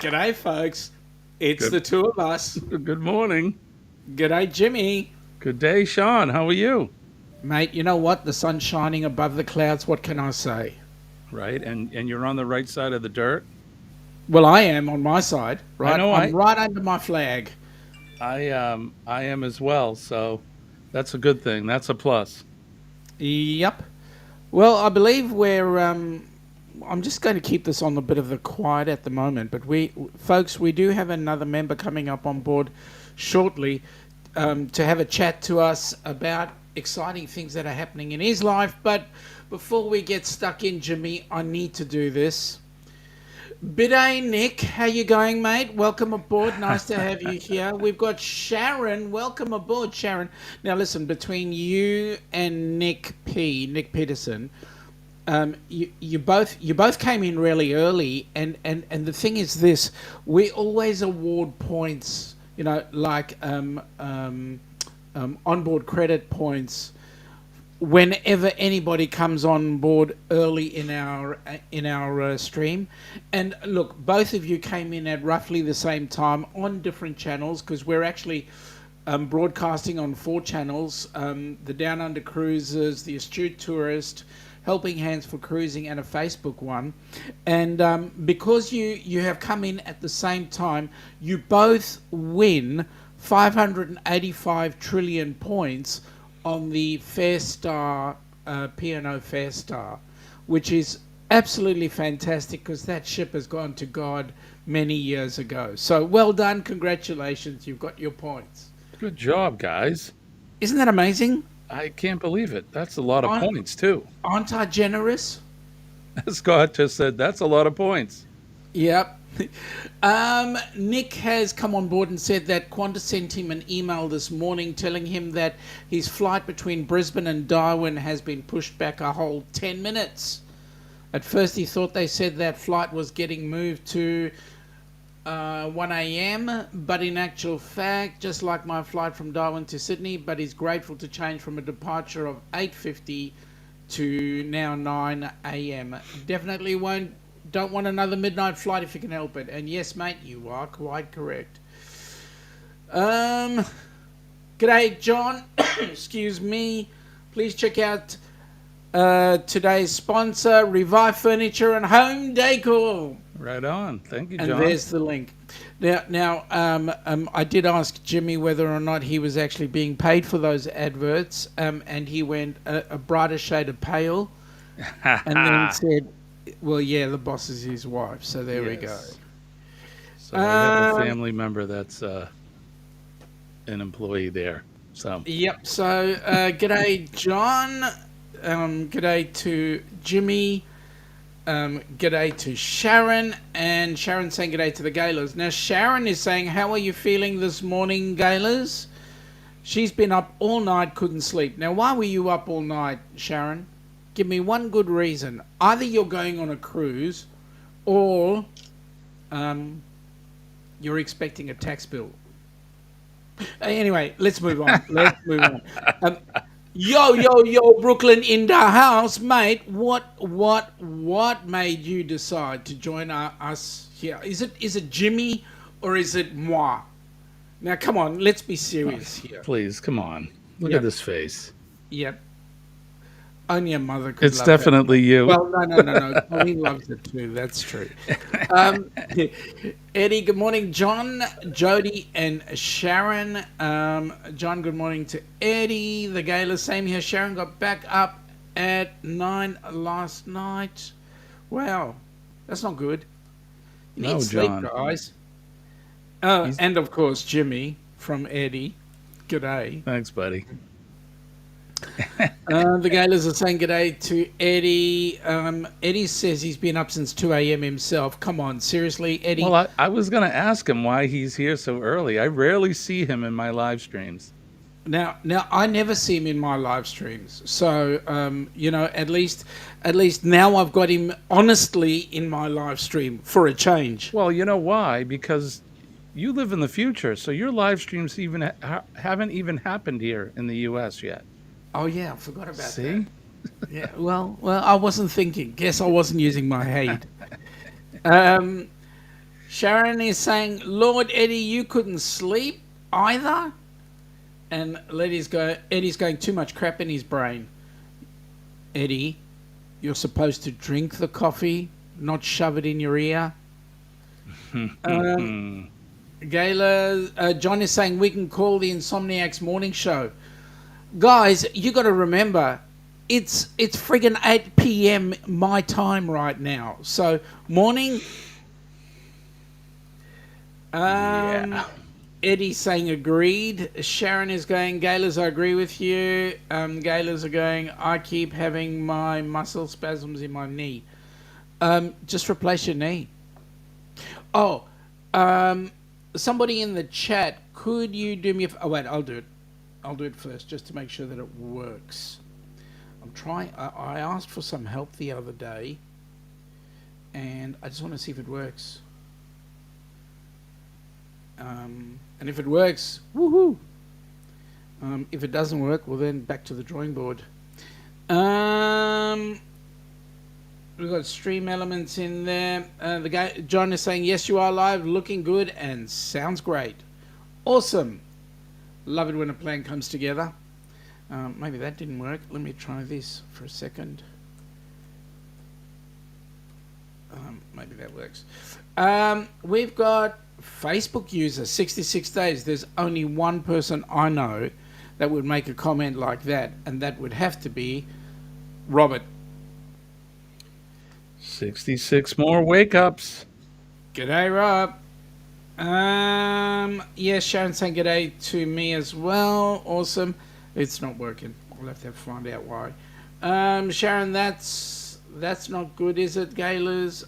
G'day, folks. It's Good. the two of us. Good morning. G'day, Jimmy. Good day, Sean. How are you? Mate, you know what? The sun's shining above the clouds. What can I say? Right, and you're on the right side of the dirt. Well, I am on my side, I right? know. I'm right under my flag. I am as well. So that's a good thing. That's a plus. Yep. Well, I believe we're. I'm just going to keep this on a bit of the quiet at the moment, but folks, we do have another member coming up on board shortly to have a chat to us about exciting things that are happening in his life. But before we get stuck in, Jimmy, I need to do this. Biday Nick, how you going, mate? Welcome aboard. Nice to have you here. We've got Sharon. Welcome aboard, Sharon. Now, listen, between you and Nick Peterson, you both came in really early, and the thing is this: we always award points, like onboard credit points whenever anybody comes on board early in our stream. And look, both of you came in at roughly the same time on different channels, because we're actually broadcasting on 4 channels: the Downunder Cruises, the Astute Tourist, Helping Hands for Cruising, and a Facebook one. And because you have come in at the same time, you both win 585 trillion points on the Fairstar, P&O Fairstar, which is absolutely fantastic, because that ship has gone to God many years ago. So well done, congratulations, you've got your points. Good job, guys. Isn't that amazing? I can't believe it. That's a lot of points too. Aren't I generous? As Scott just said, that's a lot of points. Yep. Nick has come on board and said that Qantas sent him an email this morning telling him that his flight between Brisbane and Darwin has been pushed back a whole 10 minutes. At first he thought they said that flight was getting moved to 1 a.m, but in actual fact, just like my flight from Darwin to Sydney, but he's grateful to change from a departure of 8:50 to now 9 a.m. Definitely don't want another midnight flight if you can help it. And yes, mate, you are quite correct. G'day, John. Excuse me. Please check out today's sponsor, Revive Furniture and Home Decor. Right on. Thank you, John. And there's the link. Now, I did ask Jimmy whether or not he was actually being paid for those adverts, and he went a brighter shade of pale, and then said, well, yeah, the boss is his wife, so there we go. So I have a family member that's an employee there. So Yep, so g'day, John. G'day to Jimmy. G'day to Sharon. And Sharon saying g'day to the Gaylors. Now, Sharon is saying, how are you feeling this morning, Gaylors? She's been up all night, couldn't sleep. Now, why were you up all night, Sharon? Give me one good reason. Either you're going on a cruise, or you're expecting a tax bill. Anyway, let's move on. Yo, Brooklyn in the house, mate. What made you decide to join us here? Is it Jimmy or is it moi? Now, come on, let's be serious here. Please, come on. Look at this face. Yep. Only a mother could It's love definitely it. you. Well, no. Colleen loves it too. That's true. Eddie, good morning. John, Jody, and Sharon. John, good morning to Eddie. The Gala, same here. Sharon got back up at 9 last night. Wow, that's not good. You need sleep, John. guys. And of course, Jimmy from Eddie. G'day. Thanks, buddy. The Gaylors are saying g'day to Eddie. Eddie says he's been up since 2 a.m. himself. Come on, seriously, Eddie? Well, I was going to ask him why he's here so early. I rarely see him in my live streams. Now, I never see him in my live streams. So, at least now I've got him honestly in my live stream for a change. Well, you know why? Because you live in the future, so your live streams haven't even happened here in the U.S. yet. Oh, yeah, I forgot about that. See? Yeah, well, I wasn't thinking. Guess I wasn't using my head. Sharon is saying, Lord Eddie, you couldn't sleep either? And Eddie's going, too much crap in his brain. Eddie, you're supposed to drink the coffee, not shove it in your ear. Gayla, John is saying we can call the Insomniacs morning show. Guys, you got to remember, it's friggin' 8 p.m. my time right now. So morning. Yeah. Eddie's saying agreed. Sharon is going, Gayla's, I agree with you. Gayla's are going, I keep having my muscle spasms in my knee. Just replace your knee. Oh, somebody in the chat, could you do me oh, wait, I'll do it. I'll do it first just to make sure that it works. I'm trying. I asked for some help the other day, and I just want to see if it works. And if it works, woohoo! If it doesn't work, well then back to the drawing board. We've got stream elements in there. The guy John is saying, yes, you are live, looking good, and sounds great. Awesome. Love it when a plan comes together. Maybe that didn't work. Let me try this for a second. Maybe that works. We've got Facebook user, 66 days. There's only one person I know that would make a comment like that, and that would have to be Robert. 66 more wake-ups. G'day, Rob. Yeah, Sharon saying g'day to me as well. Awesome. It's not working. I'll have to find out why. Sharon, that's not good, is it, Gaylors?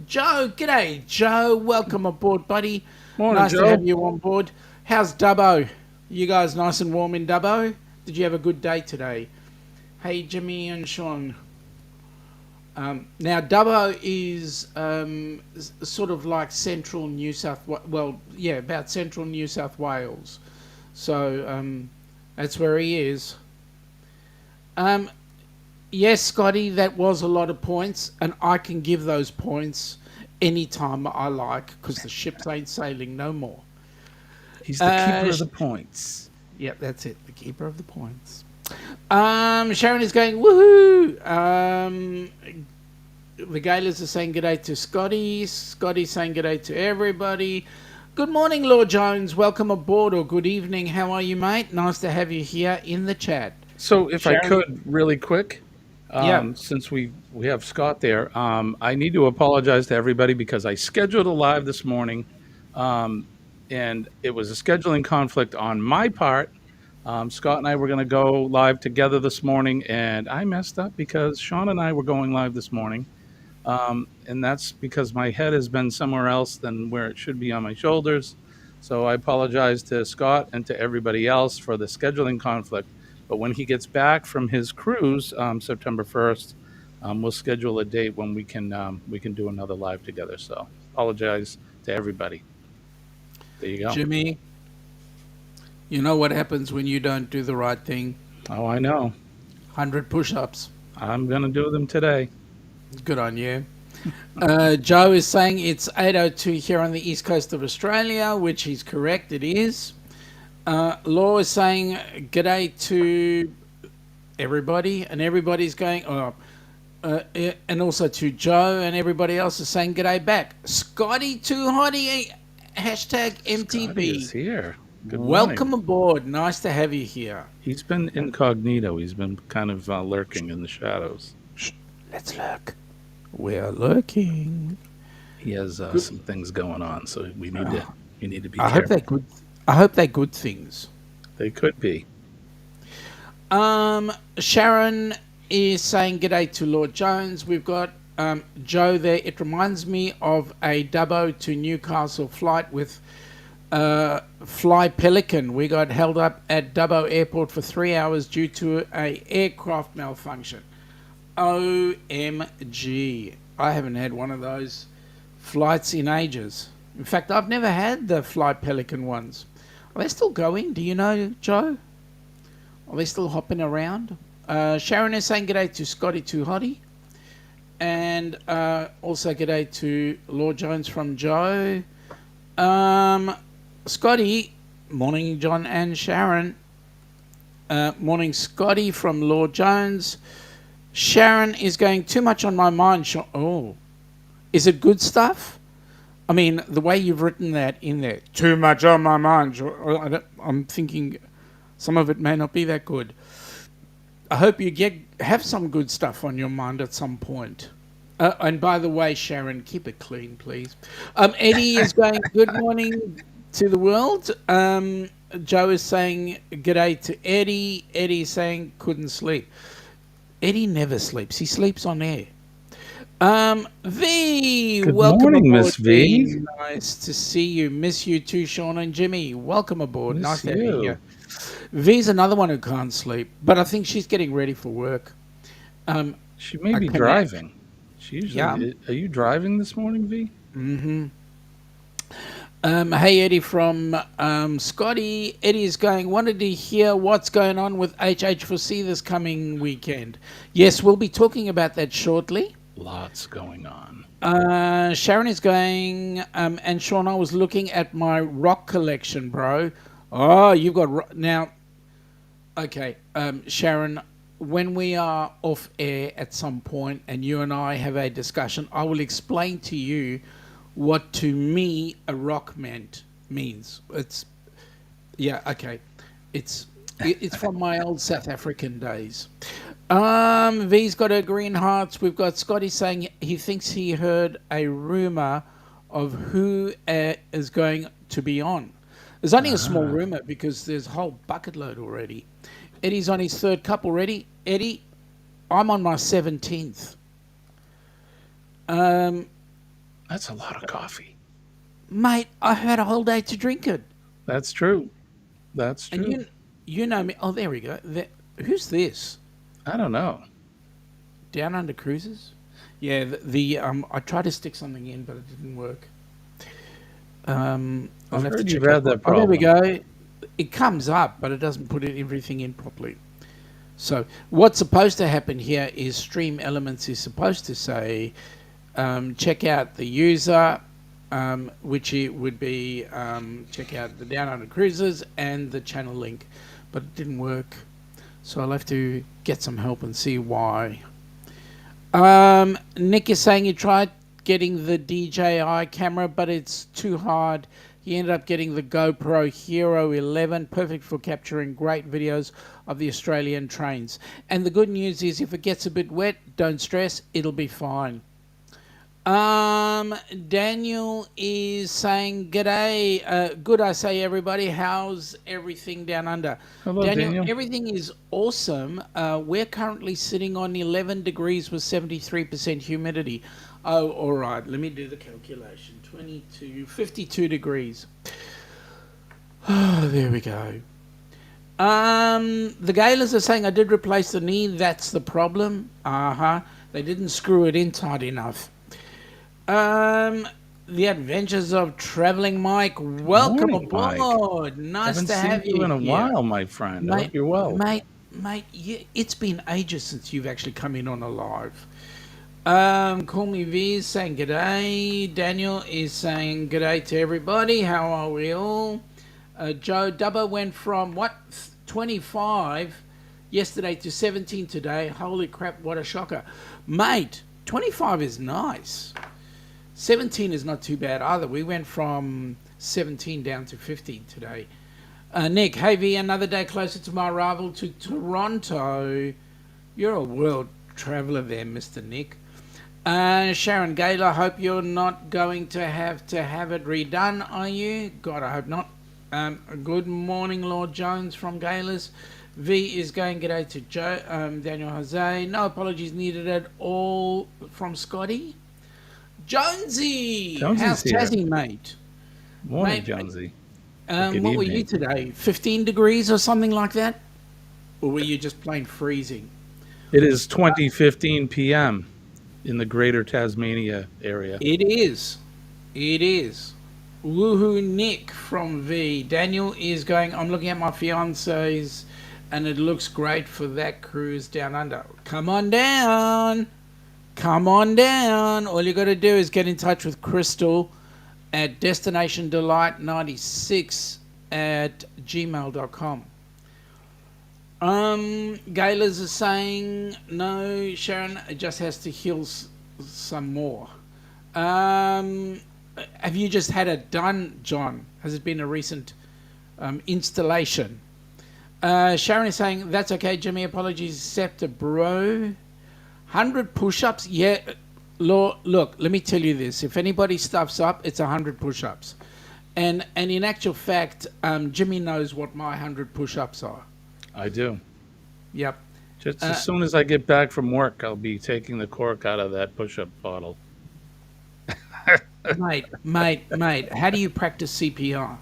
Joe, g'day, Joe. Welcome aboard, buddy. Morning, nice Joe. to have you on board. How's Dubbo? You guys nice and warm in Dubbo? Did you have a good day today? Hey, Jimmy and Sean. Now, Dubbo is sort of like central New South Wales. Well, yeah, about central New South Wales. So that's where he is. Yes, Scotty, that was a lot of points, and I can give those points anytime I like because the ships ain't sailing no more. He's the keeper of the points. Yep, that's it, the keeper of the points. Sharon is going, woohoo! The Gaylors are saying g'day to Scotty. Scotty's saying g'day to everybody. Good morning, Lord Jones. Welcome aboard, or good evening. How are you, mate? Nice to have you here in the chat. So if Sharon? I could, really quick, since we have Scott there, I need to apologize to everybody because I scheduled a live this morning, and it was a scheduling conflict on my part. Scott and I were going to go live together this morning, and I messed up because Sean and I were going live this morning. And that's because my head has been somewhere else than where it should be on my shoulders. So I apologize to Scott and to everybody else for the scheduling conflict. But when he gets back from his cruise, September 1st, we'll schedule a date when we can do another live together. So apologize to everybody. There you go. Jimmy, you know what happens when you don't do the right thing? Oh, I know. 100 push-ups. I'm going to do them today. Good on you. Joe is saying it's 8:02 here on the east coast of Australia, which he's correct, it is. Law is saying g'day to everybody, and everybody's going, and also to Joe, and everybody else is saying g'day back. Scotty Too Hottie, hashtag MTB. Scotty is here. Good Welcome morning. aboard. Nice to have you here. He's been incognito. He's been kind of lurking in the shadows. Shh, let's lurk. We're lurking. He has some things going on, so we need to be I careful. hope they're good. I hope they're good things. They could be. Sharon is saying g'day to Lord Jones. We've got Joe there. It reminds me of a Dubbo to Newcastle flight with Fly Pelican. We got held up at Dubbo Airport for 3 hours due to a aircraft malfunction. OMG. I haven't had one of those flights in ages. In fact, I've never had the Fly Pelican ones. Are they still going? Do you know, Joe? Are they still hopping around? Sharon is saying g'day to Scotty Too Hottie. And also g'day to Lord Jones from Joe. Scotty, morning, John and Sharon. Morning, Scotty from Lord Jones. Sharon is going too much on my mind. Oh, is it good stuff? I mean, the way you've written that in there, too much on my mind. I'm thinking some of it may not be that good. I hope you have some good stuff on your mind at some point. And by the way, Sharon, keep it clean, please. Eddie is going, good morning to the world. Joe is saying, g'day to Eddie. Eddie is saying, couldn't sleep. Eddie never sleeps. He sleeps on air. V, Good welcome morning, aboard. Miss V. Nice to see you. Miss you too, Sean and Jimmy. Welcome aboard. Nice to have you here. You. V's another one who can't sleep, but I think she's getting ready for work. She may be driving. She usually. Yeah. Are you driving this morning, V? Mm-hmm. Hey, Eddie from Scotty. Eddie is going, wanted to hear what's going on with HH4C this coming weekend. Yes, we'll be talking about that shortly. Lots going on. Sharon is going, and Sean, I was looking at my rock collection, bro. Oh, you've got... Now, okay, Sharon, when we are off air at some point and you and I have a discussion, I will explain to you what to me a rock means. It's... Yeah, okay. It's from my old South African days. V's got her green hearts. We've got Scotty saying he thinks he heard a rumor of who is going to be on. There's only a small rumor because there's a whole bucket load already. Eddie's on his third cup already. Eddie, I'm on my 17th. That's a lot of coffee. Mate, I had a whole day to drink it. That's true. That's true. And you know me. Oh, there we go. Who's this? I don't know. Down Under Cruises? Yeah, I tried to stick something in, but it didn't work. I've heard you've had that problem. Oh, there we go. It comes up, but it doesn't put everything in properly. So what's supposed to happen here is Stream Elements is supposed to say, check out the user, which it would be check out the Down Under Cruises and the channel link, but it didn't work. So I'll have to get some help and see why. Nick is saying he tried getting the DJI camera, but it's too hard. He ended up getting the GoPro Hero 11, perfect for capturing great videos of the Australian trains. And the good news is if it gets a bit wet, don't stress, it'll be fine. Daniel is saying, g'day. Good, I say, everybody. How's everything down under? Hello, Daniel. Everything is awesome. We're currently sitting on 11 degrees with 73% humidity. Oh, all right. Let me do the calculation. 52 degrees. Oh, there we go. The Gailers are saying I did replace the knee. That's the problem. They didn't screw it in tight enough. The Adventures of Traveling Mike. Welcome aboard. Mike. Nice to have you in a while, my friend. Mate, I hope you're well. Mate, it's been ages since you've actually come in on a live. Call Me V is saying g'day. Daniel is saying g'day to everybody. How are we all? Joe Dubber went from 25 yesterday to 17 today. Holy crap, what a shocker. Mate, 25 is nice. 17 is not too bad either. We went from 17 down to 15 today. Nick, hey V, another day closer to my arrival to Toronto. You're a world traveller there, Mr. Nick. Sharon Gaylor, hope you're not going to have it redone, are you? God, I hope not. Good morning, Lord Jones from Gaylors. V is going g'day to Joe, Daniel Jose. No apologies needed at all from Scotty. Jonesy! How's Tassie, mate? Morning, mate, Jonesy. What were you today? 15 degrees or something like that? Or were you just plain freezing? It is 20:15 p.m. in the greater Tasmania area. It is. Woohoo Nick from V. Daniel is going, I'm looking at my fiance's and it looks great for that cruise down under. Come on down. All you got to do is get in touch with Crystal at destinationdelight96 at gmail.com. Gaylors are saying, no, Sharon, it just has to heal some more. Have you just had it done, John? Has it been a recent installation? Sharon is saying, that's okay, Jimmy, apologies, accept a bro. 100 push-ups? Yeah, look, let me tell you this. If anybody stuffs up, it's 100 push-ups. And in actual fact, Jimmy knows what my 100 push-ups are. I do. Yep. Just as soon as I get back from work, I'll be taking the cork out of that push-up bottle. Mate, how do you practice CPR?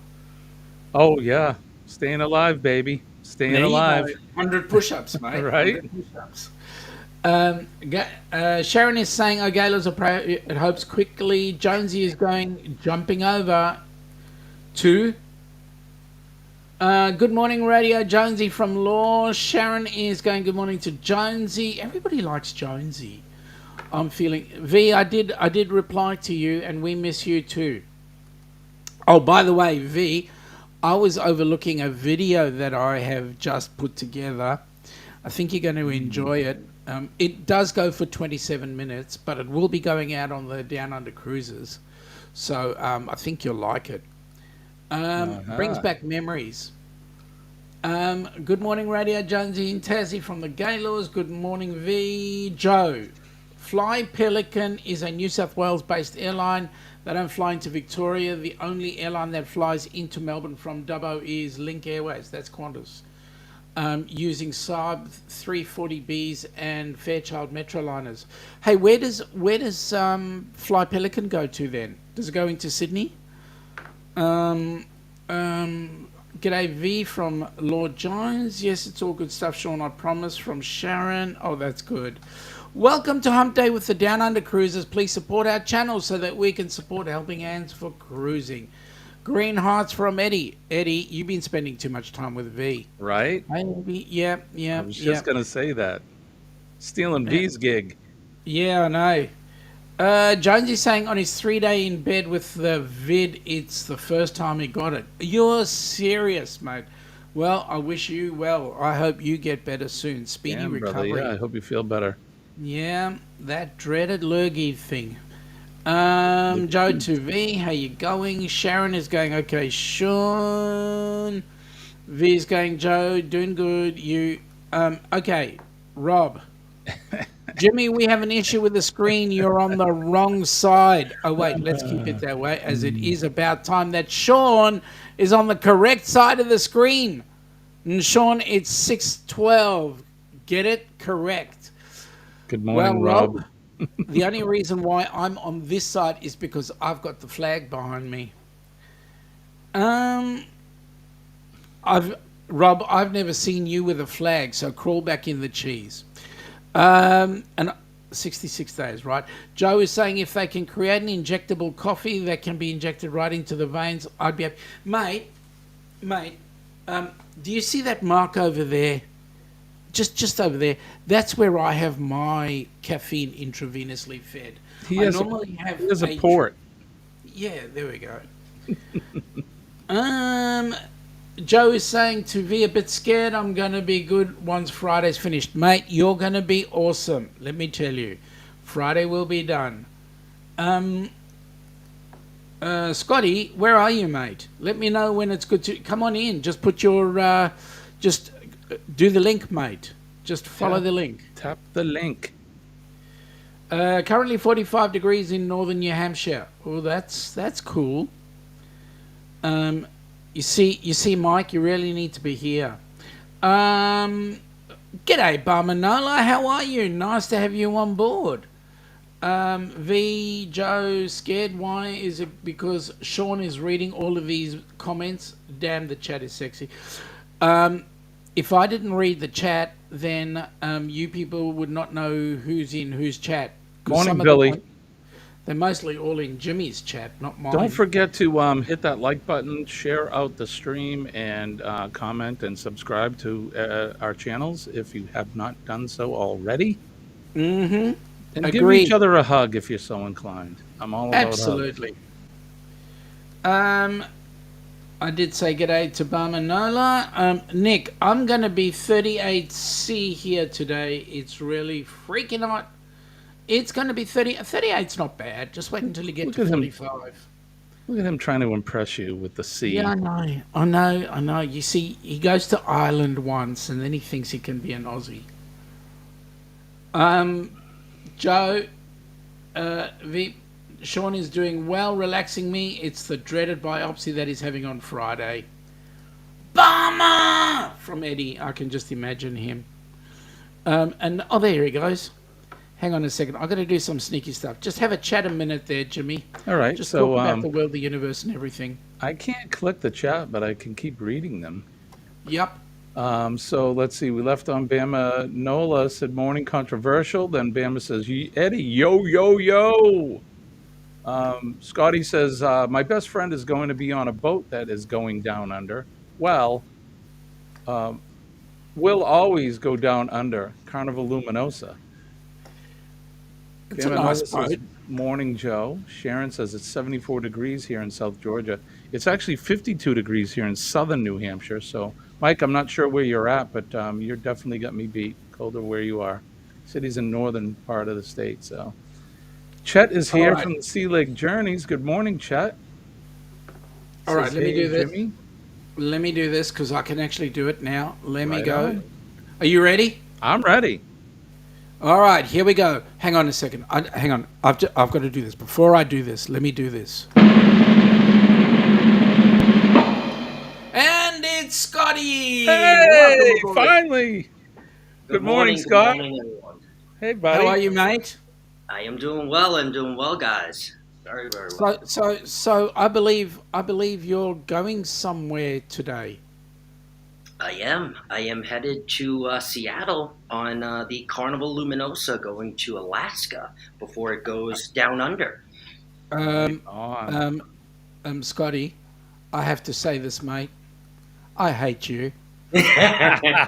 Oh, yeah. Staying alive, baby. Staying alive. 100 push-ups, mate. Right? 100 push-ups. Sharon is saying, oh, Gaylor's a pro. It hopes quickly. Jonesy is jumping over to... good morning, Radio Jonesy from Law. Sharon is going, good morning to Jonesy. Everybody likes Jonesy. I'm feeling... V, I did reply to you, and we miss you too. Oh, by the way, V, I was overlooking a video that I have just put together. I think you're going to enjoy it. It does go for 27 minutes, but it will be going out on the Down Under cruises. So I think you'll like it. Brings back memories. Good morning, Radio Jonesy and Tassie from the Gaylords. Good morning, V. Joe. Fly Pelican is a New South Wales-based airline. They don't fly into Victoria. The only airline that flies into Melbourne from Dubbo is Link Airways. That's Qantas. Using Saab 340Bs and Fairchild Metroliners. Hey, where does Fly Pelican go to then? Does it go into Sydney? G'day V from Lord Jones. Yes, it's all good stuff, Sean, I promise. From Sharon. Oh, that's good. Welcome to Hump Day with the Down Under Cruisers. Please support our channel so that we can support Helping Hands for Cruising. Green Hearts from Eddie. Eddie, you've been spending too much time with V. Right? Yeah. I was just going to say that. Stealing V's gig. Yeah, I know. Jonesy's saying on his 3-day in bed with the vid, it's the first time he got it. You're serious, mate. Well, I wish you well. I hope you get better soon. Speedy recovery. Brother, yeah, I hope you feel better. Yeah, that dreaded lurgy thing. Joe to V, how you going? Sharon is going, okay, Sean. V is going, Joe, doing good. You, okay, Rob. Jimmy, we have an issue with the screen. You're on the wrong side. Oh, wait, let's keep it that way, as it is about time that Sean is on the correct side of the screen. And Sean, it's 6:12. Get it correct. Good morning, Rob. The only reason why I'm on this side is because I've got the flag behind me. Rob, I've never seen you with a flag, so crawl back in the cheese. And 66 days, right? Joe is saying if they can create an injectable coffee that can be injected right into the veins, I'd be happy. Mate, do you see that mark over there? Just over there. That's where I have my caffeine intravenously fed. He has a port. Yeah, there we go. Joe is saying to V, a bit scared. I'm going to be good once Friday's finished. Mate, you're going to be awesome. Let me tell you. Friday will be done. Scotty, where are you, mate? Let me know when it's good to... Come on in. Just put your... just do the link, mate. Just follow the link. Tap the link. Currently 45 degrees in northern New Hampshire. Oh, that's cool. You see, Mike, you really need to be here. G'day, Barmanola. How are you? Nice to have you on board. V, Joe, scared. Why is it? Because Sean is reading all of these comments. Damn, the chat is sexy. If I didn't read the chat, then you people would not know who's in whose chat. Morning, Billy. They're mostly all in Jimmy's chat, not mine. Don't forget to hit that like button, share out the stream, and comment and subscribe to our channels if you have not done so already. Mm-hmm. And give each other a hug if you're so inclined. I'm all about absolutely. Um, I did say g'day to Barma Nola. Nick, I'm going to be 38C here today. It's really freaking hot. It's going to be 30. 38's not bad. Just wait until you get Look to at him. 45. Look at him trying to impress you with the Yeah, C. I know. I know. I know. You see, he goes to Ireland once and then he thinks he can be an Aussie. Joe, V, Sean is doing well, relaxing me. It's the dreaded biopsy that he's having on Friday. Bummer! From Eddie. I can just imagine him. And oh, there he goes. Hang on a second. I've got to do some sneaky stuff. Just have a chat a minute there, Jimmy. All right. Just talk So about the world, the universe, and everything. I can't click the chat, but I can keep reading them. Yep. So let's see. We left on Bama. Nola said morning controversial. Then Bama says, Eddie, yo, yo, yo. Scotty says, my best friend is going to be on a boat that is going down under. Well, we'll always go down under. Carnival Luminosa. It's a nice Says, boat. morning, Joe. Sharon says it's 74 degrees here in South Georgia. It's actually 52 degrees here in southern New Hampshire. So, Mike, I'm not sure where you're at, but you're definitely got me beat. Colder where you are. City's in northern part of the state. So, Chet is All here right. from the Sea Lake Journeys. Good morning, Chet. All right, Says, let me "Hey, do this. Jimmy." Let me do this because I can actually do it now. Let me Right go. on. Are you ready? I'm ready. All right, here we go. Hang on a second. Hang on. I've got to do this. Before I do this, let me do this. And it's Scotty. Welcome Hey, aboard. finally. Good morning, Good Scott. morning, everyone. Hey, How are buddy. you, mate? I am doing well. I'm doing well, guys. Very, very well. So I believe you're going somewhere today. I am. I am headed to Seattle on the Carnival Luminosa, going to Alaska before it goes down under. Right Um, on. Scotty, I have to say this, mate. I hate you. I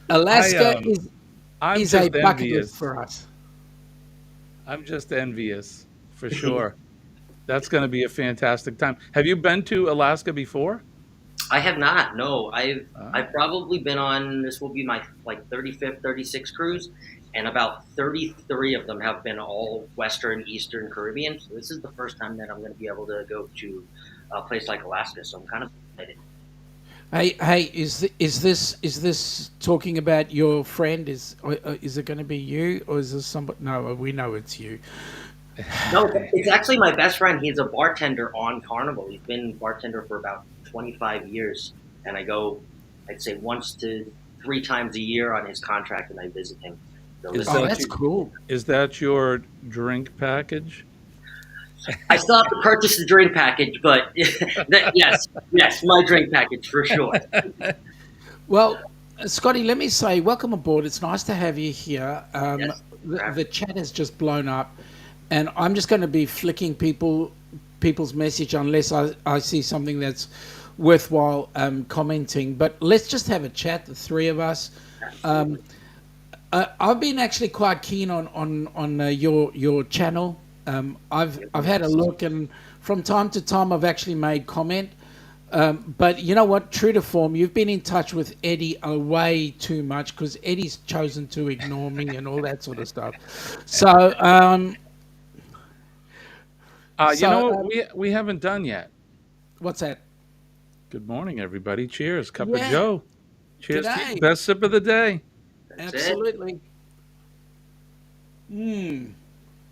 Alaska is I'm is a just bucket list envious. for us. I'm just envious for sure. That's going to be a fantastic time. Have you been to Alaska before? I have not. No, I've Uh, I've probably been on. This will be my 35th, 36th cruise, and about 33 of them have been all Western, Eastern Caribbean. So this is the first time that I'm going to be able to go to a place like Alaska. So I'm kind of excited. Hey, is this talking about your friend? Is it going to be you or is this somebody? No, we know it's you. No, it's actually my best friend. He's a bartender on Carnival. He's been bartender for about 25 years, and I go, I'd say once to three times a year on his contract, and I visit him. So is this Oh, is, that that's you, cool. is that your drink package? I still have to purchase the drink package, but yes, yes, my drink package for sure. Well, Scotty, let me say, welcome aboard. It's nice to have you here. Yes, The chat has just blown up, and I'm just going to be flicking people's message unless I see something that's worthwhile commenting. But let's just have a chat, the three of us. absolutely. I've been actually quite keen on your channel. I've had a look, and from time to time I've actually made comment. But you know what? True to form, you've been in touch with Eddie way too much because Eddie's chosen to ignore me and all that sort of stuff. So, You know what so we haven't done yet. what's that? Good morning, everybody. Cheers. Cup of Yeah, Joe. Cheers to you. g'day. Best sip of the day. That's it. Absolutely. Mm.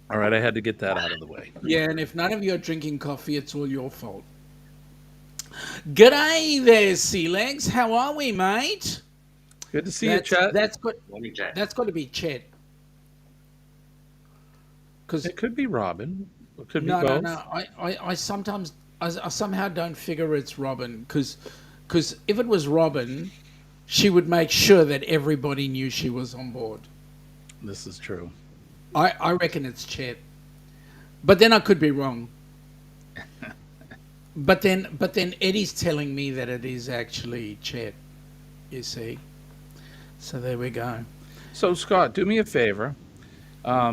All right, I had to get that out of the way. Yeah, and if none of you are drinking coffee, it's all your fault. G'day there, Sea Legs. How are we, mate? Good to see you, That's Chet. that's got Morning, Jack. that's got to be Chet. Because It could be Robin. It could be no. both. I sometimes I somehow don't figure it's Robin because if it was Robin, she would make sure that everybody knew she was on board. This is true. I reckon it's Chet, but then I could be wrong. But then Eddie's telling me that it is actually Chet. You see, so there we go. So, Scott, do me a favor.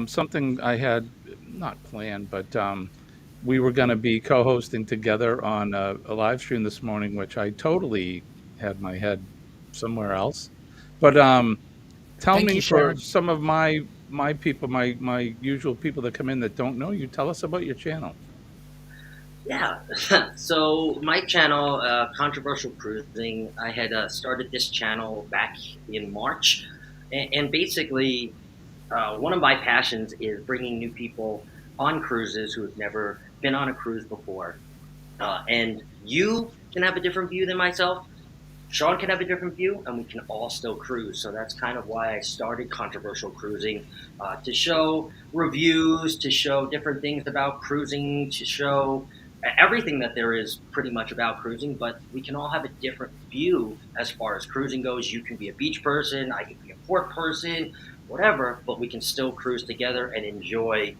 Something I had not planned, but we were going to be co-hosting together on a live stream this morning, which I totally had my head somewhere else. But tell Thank me, you, for Sharon. some of my people, my usual people that come in that don't know you, tell us about your channel. Yeah. So my channel, Controversial Cruising, I had started this channel back in March, and basically, one of my passions is bringing new people on cruises who have never been on a cruise before. And you can have a different view than myself. Sean can have a different view, and we can all still cruise. So that's kind of why I started Controversial Cruising, to show reviews, to show different things about cruising, to show everything that there is pretty much about cruising. But we can all have a different view as far as cruising goes. You can be a beach person, I can be a port person, whatever, but we can still cruise together and enjoy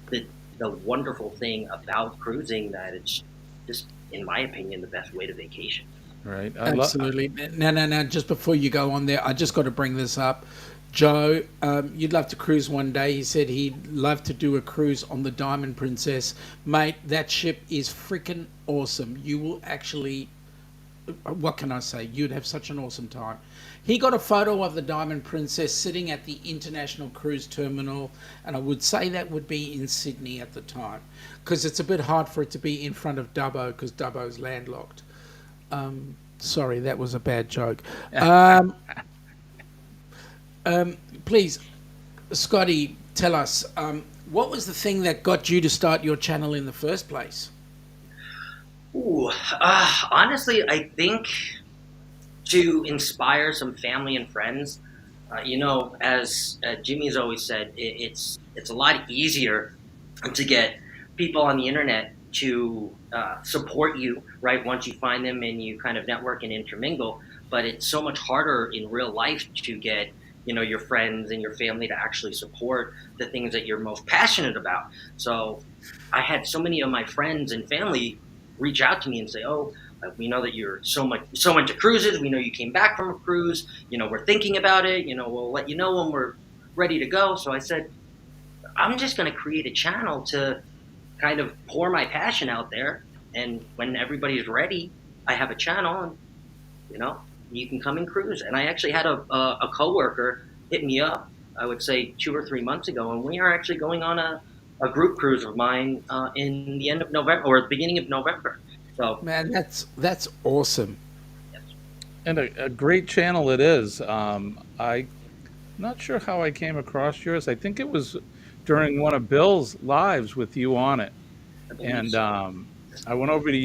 the the wonderful thing about cruising, that it's just, in my opinion, the best way to vacation. Right. Absolutely. No, no, no. Just before you go on there, I just got to bring this up. Joe, you'd love to cruise one day. He said he'd love to do a cruise on the Diamond Princess. Mate, that ship is freaking awesome. You will actually, what can I say? You'd have such an awesome time. He got a photo of the Diamond Princess sitting at the International Cruise Terminal, and I would say that would be in Sydney at the time, because it's a bit hard for it to be in front of Dubbo, because Dubbo's landlocked. Sorry, that was a bad joke. Um, Please, Scotty, tell us, what was the thing that got you to start your channel in the first place? Ooh, honestly, I think to inspire some family and friends. As Jimmy's always said, it's a lot easier to get people on the internet to support you, right? Once you find them and you kind of network and intermingle, but it's so much harder in real life to get your friends and your family to actually support the things that you're most passionate about. So I had so many of my friends and family reach out to me and say, "Oh, we know that you're so into cruises. We know you came back from a cruise. We're thinking about it. We'll let you know when we're ready to go." So I said, "I'm just going to create a channel to kind of pour my passion out there, and when everybody's ready, I have a channel, and you know you can come and cruise." And I actually had a coworker hit me up, I would say 2 or 3 months ago, and we are actually going on a group cruise of mine in the end of November or the beginning of November. So Man, that's awesome. yes. And a great channel it is. I'm not sure how I came across yours. I think it was during one of Bill's lives with you on it. I believe And so. I went over to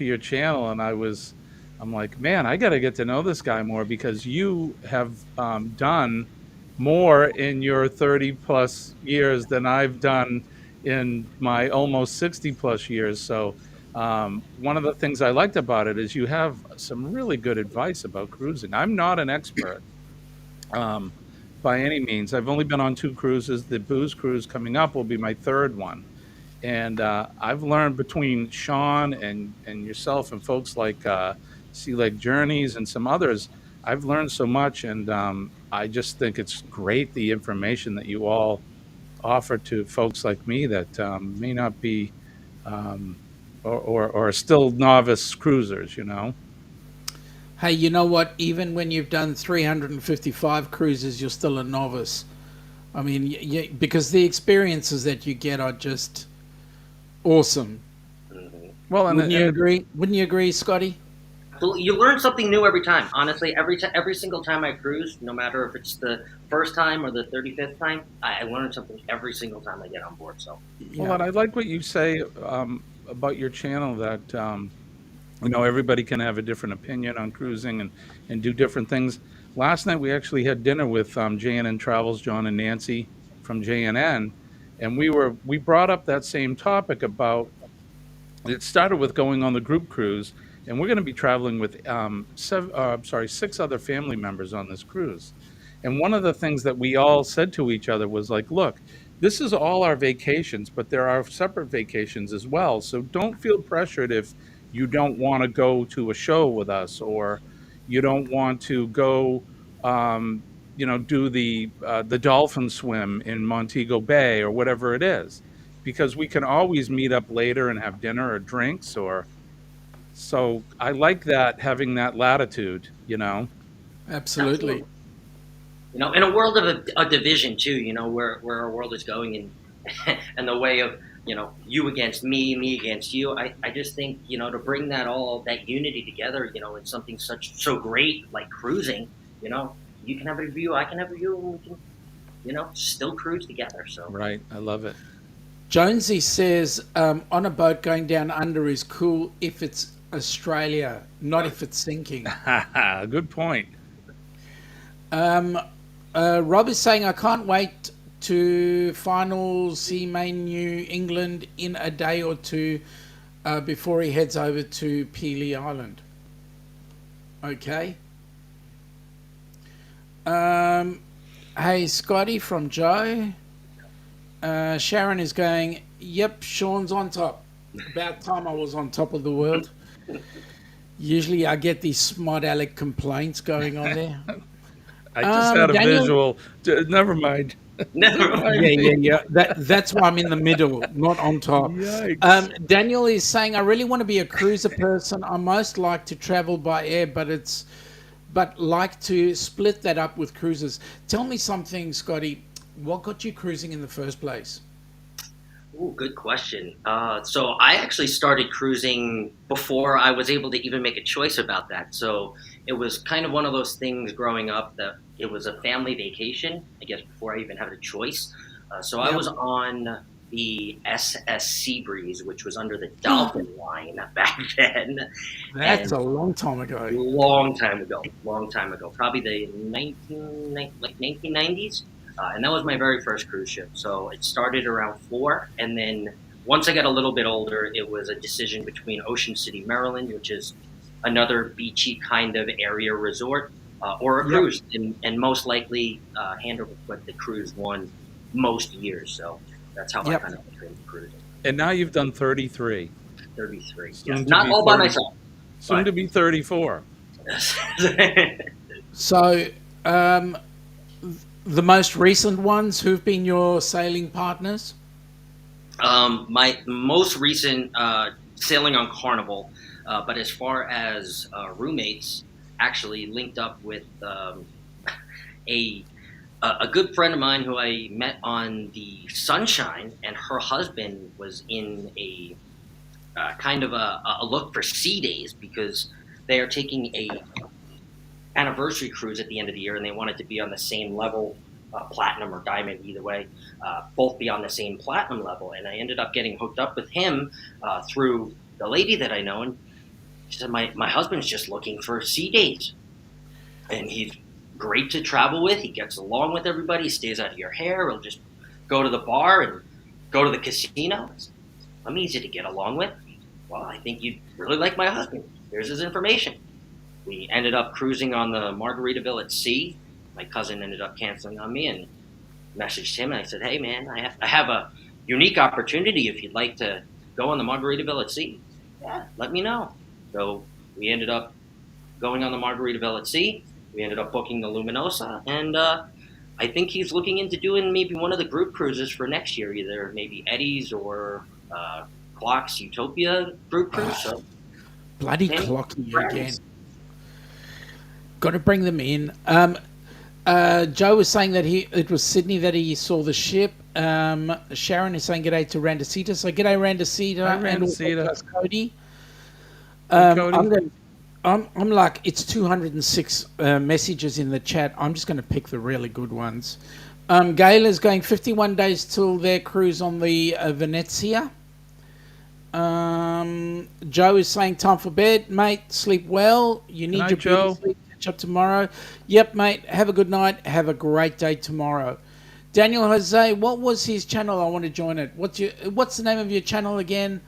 your channel, and I'm like, man, I got to get to know this guy more, because you have done more in your 30 plus years than I've done in my almost 60 plus years. So one of the things I liked about it is you have some really good advice about cruising. I'm not an expert um, by any means. I've only been on two cruises. The booze cruise coming up will be my third one, and I've learned between Sean and yourself and folks like Sea Lake Journeys and some others. I've learned so much, and I just think it's great, the information that you all offer to folks like me that may not be um, or are still novice cruisers. Hey, you know what? Even when you've done 355 cruises, you're still a novice. I mean, because the experiences that you get are just awesome. Mhm. Well, Wouldn't you and agree? Wouldn't you agree, Scotty? You learn something new every time. Honestly, every single time I cruise, no matter if it's the first time or the 35th time, I learn something every single time I get on board. So well, Yeah. and I like what you say about your channel, that everybody can have a different opinion on cruising and do different things. Last night we actually had dinner with J&N Travels, John and Nancy from J&N, and we brought up that same topic about, it started with going on the group cruise, and we're going to be traveling with six other family members on this cruise. And one of the things that we all said to each other was like, look, this is all our vacations, but there are separate vacations as well. So don't feel pressured if you don't want to go to a show with us, or you don't want to go, um, do the dolphin swim in Montego Bay or whatever it is, because we can always meet up later and have dinner or drinks or. So I like that, having that latitude, you know. Absolutely. In a world of a division too, where our world is going, and the way of you against me against you. I just think to bring that unity together, in something so great like cruising. You can have a view, I can have a view, and we can still cruise together. So Right, I love it. Jonesy says on a boat going down under is cool if it's Australia, not if it's sinking. Good point. Rob is saying, I can't wait to final see main New England in a day or two before he heads over to Pelee Island. Okay. Hey, Scotty from Joe. Sharon is going, yep, Sean's on top. About time I was on top of the world. Usually I get these smart aleck complaints going on there. I just had a Daniel, visual. Never mind. never mind. Yeah. That's why I'm in the middle, not on top. Yikes. Daniel is saying, I really want to be a cruiser person. I most like to travel by air, but like to split that up with cruises. Tell me something, Scotty. What got you cruising in the first place? Ooh, good question. So I actually started cruising before I was able to even make a choice about that. So it was kind of one of those things growing up that it was a family vacation, I guess, before I even had a choice. So I was on the SS Seabreeze, which was under the Dolphin line back then. That's a long time ago. Long time ago. Probably the 1990s. And that was my very first cruise ship. So it started around 4. And then once I got a little bit older, it was a decision between Ocean City, Maryland, which is another beachy kind of area resort, or a cruise. And most likely, Hanover put the cruise one most years. So that's how I kind of became cruising. And now you've done 33. 33. Soon Yes. Not all by myself. Soon to be 34. So, the most recent ones, who've been your sailing partners? My most recent sailing on Carnival, but as far as roommates, actually linked up with a good friend of mine who I met on the Sunshine, and her husband was in a kind of a look for sea days because they are taking a anniversary cruise at the end of the year, and they wanted to be on the same level, platinum or diamond, either way, both be on the same platinum level. And I ended up getting hooked up with him through the lady that I know, and she said, my husband's just looking for sea days, and he's great to travel with. He gets along with everybody. He stays out of your hair. He'll just go to the bar and go to the casino. I'm easy to get along with. Well, I think you'd really like my husband. Here's his information. We ended up cruising on the Margaritaville at sea. My cousin ended up canceling on me and messaged him. And I said, hey, man, I have a unique opportunity if you'd like to go on the Margaritaville at sea. Yeah, let me know. So we ended up going on the Margaritaville at sea. We ended up booking the Luminosa. And I think he's looking into doing maybe one of the group cruises for next year, either maybe Eddie's or Clock's Utopia group cruise. So bloody Clocky again. Got to bring them in. Joe was saying that it was Sydney that he saw the ship. Sharon is saying g'day to Randasita. So g'day Randasita and also Cody. Cody. I'm like, it's 206 messages in the chat. I'm just going to pick the really good ones. Gail is going 51 days till their cruise on the Venezia. Joe is saying time for bed, mate. Sleep well. You need your Joe. sleep. Catch up tomorrow. Yep, mate. Have a good night. Have a great day tomorrow. Daniel Jose, what was his channel? I want to join it. What's the name of your channel again?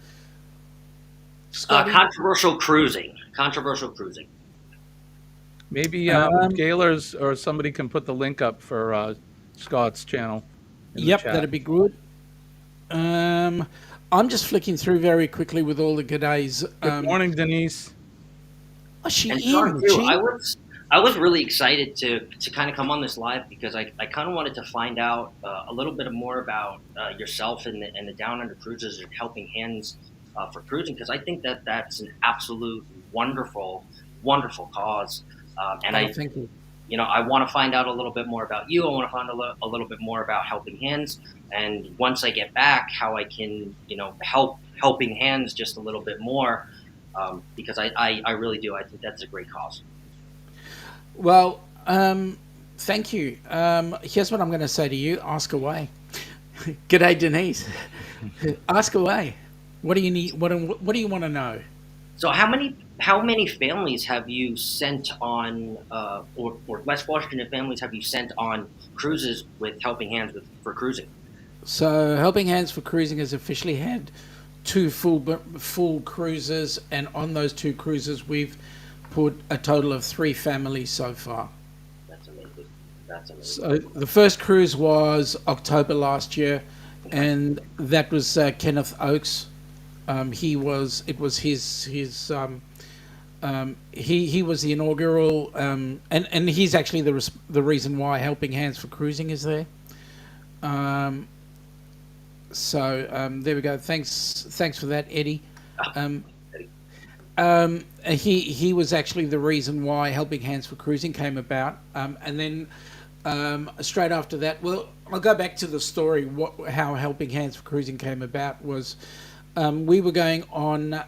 Controversial Cruising. Maybe Gaylor's or somebody can put the link up for Scott's channel. Yep, that'd be good. I'm just flicking through very quickly with all the g'days. Good morning, Denise. Oh, she and in. too, I was really excited to kind of come on this live because I kind of wanted to find out a little bit more about yourself and the Down Under Cruises and Helping Hands for cruising, because I think that that's an absolute wonderful cause. And Oh, I thank you. I want to find out a little bit more about you. I want to find a little bit more about Helping Hands, and once I get back, how I can help Helping Hands just a little bit more, because I really do. I think that's a great cause. Well, thank you. Here's what I'm going to say to you. Ask away. G'day, Denise. Ask away. What do you need? What do you want to know? So how many families have you sent on, or less fortunate families have you sent on cruises with Helping Hands for cruising? So, Helping Hands for Cruising has officially had two full cruises, and on those two cruises, we've put a total of three families so far. That's amazing. That's amazing. So, the first cruise was October last year, and that was Kenneth Oakes. It was he was the inaugural, and he's actually the reason why Helping Hands for Cruising is there. Um, there we go. Thanks for that, Eddie. Um, he was actually the reason why Helping Hands for Cruising came about, and then straight after that, well, I'll go back to the story. How Helping Hands for Cruising came about was we were going on.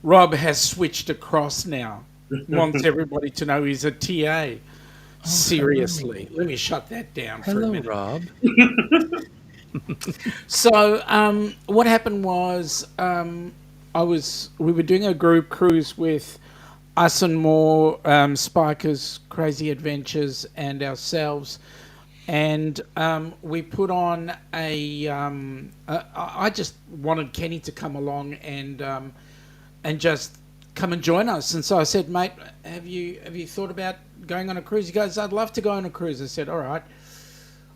Rob has switched across now. Wants everybody to know he's a TA. Seriously, let me shut that down for a Hello, minute. Rob. So, what happened was, we were doing a group cruise with us and more Spikers, Crazy Adventures, and ourselves, and we put on I just wanted Kenny to come along and just come and join us. And so I said, mate, have you thought about going on a cruise? He goes, I'd love to go on a cruise. I said, all right,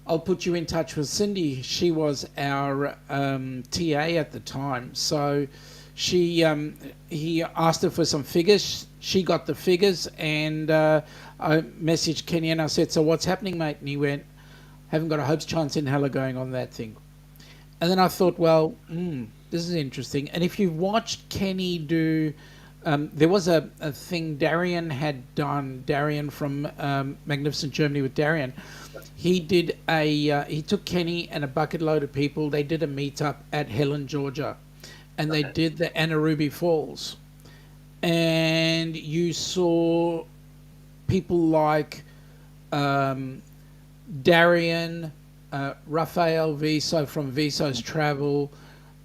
I'll put you in touch with Cindy. She was our TA at the time. So he asked her for some figures. She got the figures, and I messaged Kenny and I said, so what's happening, mate? And he went, haven't got a hope's chance in hell of going on that thing. And then I thought, well, this is interesting. And if you've watched Kenny do, there was a thing Darian had done, Darian from Magnificent Germany with Darian. He did he took Kenny and a bucket load of people. They did a meetup at Helen, Georgia. And they did the Anarubi Falls. And you saw people like Darian, Raphael Viso from Viso's Travel,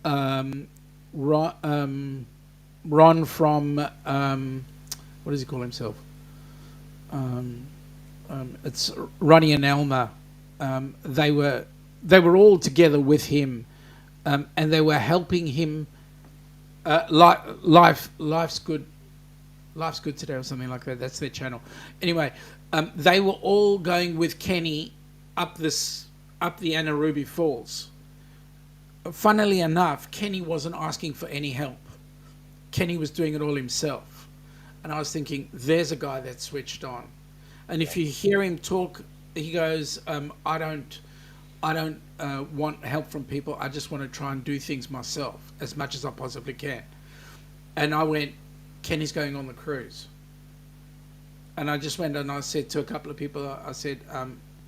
Ron from what does he call himself? It's Ronnie and Elmer. They were all together with him, and they were helping him. Life's good today, or something like that. That's their channel. Anyway, they were all going with Kenny up the Anarubi Falls. Funnily enough, Kenny wasn't asking for any help. Kenny was doing it all himself. And I was thinking, there's a guy that's switched on. And if you hear him talk, he goes, I don't want help from people. I just want to try and do things myself as much as I possibly can. And I went, Kenny's going on the cruise. And I just went and I said to a couple of people, I said,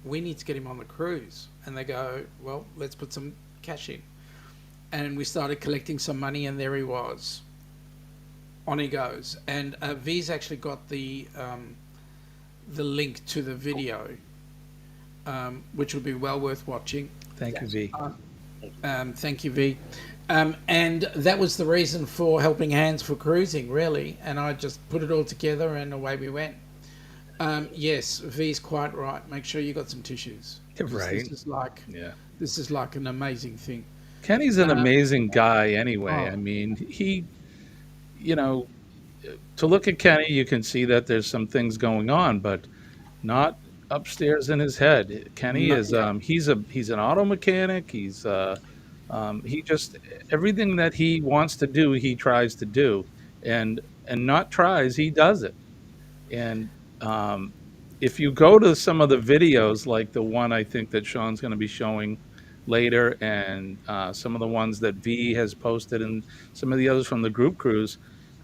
we need to get him on the cruise. And they go, well, let's put some cash in. And we started collecting some money, and there he was. On he goes. And V's actually got the link to the video, which would be well worth watching. Thank you, V. Thank you, V. And that was the reason for Helping Hands for Cruising, really. And I just put it all together, and away we went. Yes, V's quite right. Make sure you got some tissues. Right. This is like an amazing thing. Kenny's an amazing guy anyway. I mean, he, to look at Kenny, you can see that there's some things going on, but not upstairs in his head. Kenny is he's an auto mechanic. He's he just everything that he wants to do, he tries to do. And and not tries, he does it. And if you go to some of the videos, like the one I think that Sean's going to be showing later, and some of the ones that V has posted, and some of the others from the group cruise,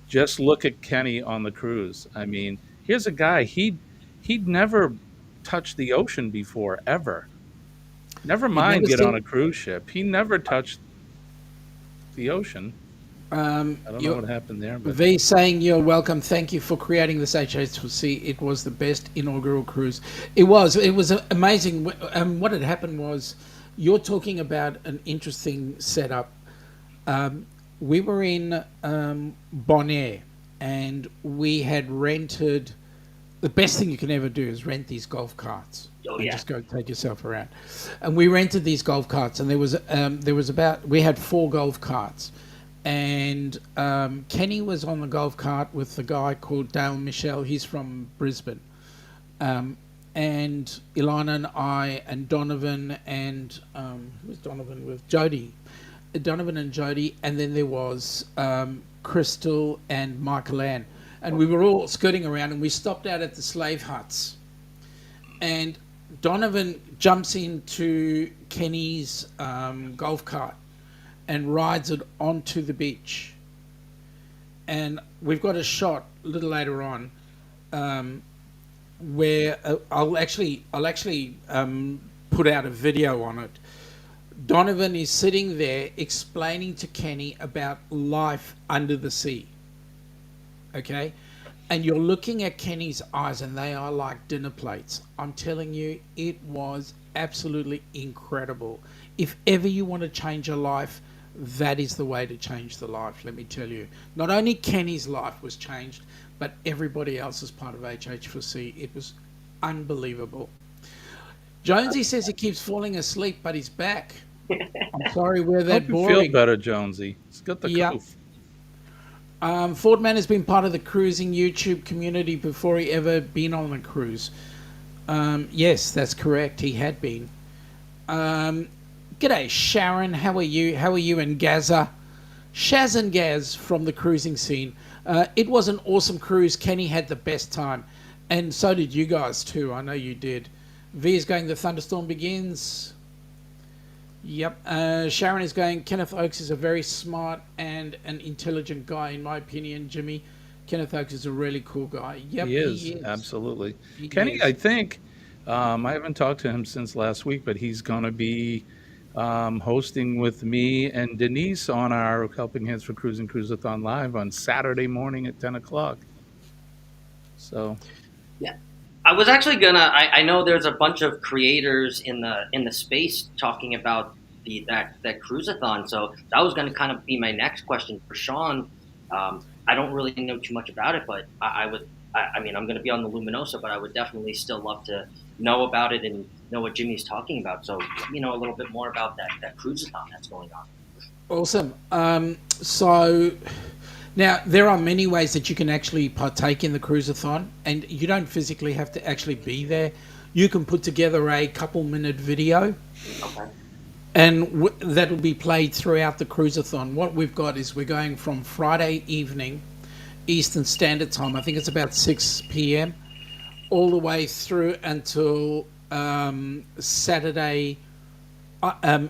just look at Kenny on the cruise. I mean, here's a guy, he'd never touched the ocean before, ever. Never You'd never mind get on seen. a cruise ship. He never touched the ocean. I don't know Your what happened there, but V saying you're welcome. Thank you for creating this HHC. It was the best inaugural cruise. It was. It was amazing. What had happened was, you're talking about an interesting setup. We were in Bonaire, and we had rented. The best thing you can ever do is rent these golf carts. Oh, And yeah. just go take yourself around. And we rented these golf carts, and we had 4 golf carts, and Kenny was on the golf cart with the guy called Dale Michelle. He's from Brisbane, and Ilana and I and Donovan and who was Donovan with Jody, Donovan and Jody, and then there was Crystal and Michael Ann, and we were all skirting around, and we stopped out at the slave huts, and Donovan jumps into Kenny's golf cart and rides it onto the beach. And we've got a shot a little later on where I'll actually put out a video on it. Donovan is sitting there explaining to Kenny about life under the sea. Okay? And you're looking at Kenny's eyes, and they are like dinner plates. I'm telling you, it was absolutely incredible. If ever you want to change your life, that is the way to change the life, let me tell you. Not only Kenny's life was changed, but everybody else as part of HH4C. It was unbelievable. Jonesy says he keeps falling asleep, but he's back. I'm sorry we're that hope you boring. feel better, Jonesy. He's got the Yeah. coof. Fordman has been part of the cruising YouTube community before he ever been on a cruise. Yes, that's correct. He had been. G'day, Sharon. How are you? How are you and Gaza? Shaz and Gaz from the cruising scene. It was an awesome cruise. Kenny had the best time. And so did you guys too. I know you did. V is going, the thunderstorm begins. Yep. Sharon is going, Kenneth Oakes is a very smart and an intelligent guy, in my opinion, Jimmy. Kenneth Oakes is a really cool guy. Yep, He is, absolutely. He Kenny, is. I think, I haven't talked to him since last week, but he's going to be hosting with me and Denise on our Helping Hands for Cruising Cruiseathon Live on Saturday morning at 10 o'clock. So, Yeah. I was actually gonna. I know there's a bunch of creators in the space talking about that cruiseathon. So that was gonna kind of be my next question for Sean. I don't really know too much about it, but I would. I mean, I'm gonna be on the Luminosa, but I would definitely still love to know about it and know what Jimmy's talking about. So let me know a little bit more about that cruiseathon that's going on. Awesome. So now there are many ways that you can actually partake in the cruiseathon, and you don't physically have to actually be there. You can put together a couple-minute video, Okay. and that will be played throughout the cruiseathon. What we've got is we're going from Friday evening, Eastern Standard Time. I think it's about 6 p.m. all the way through until Saturday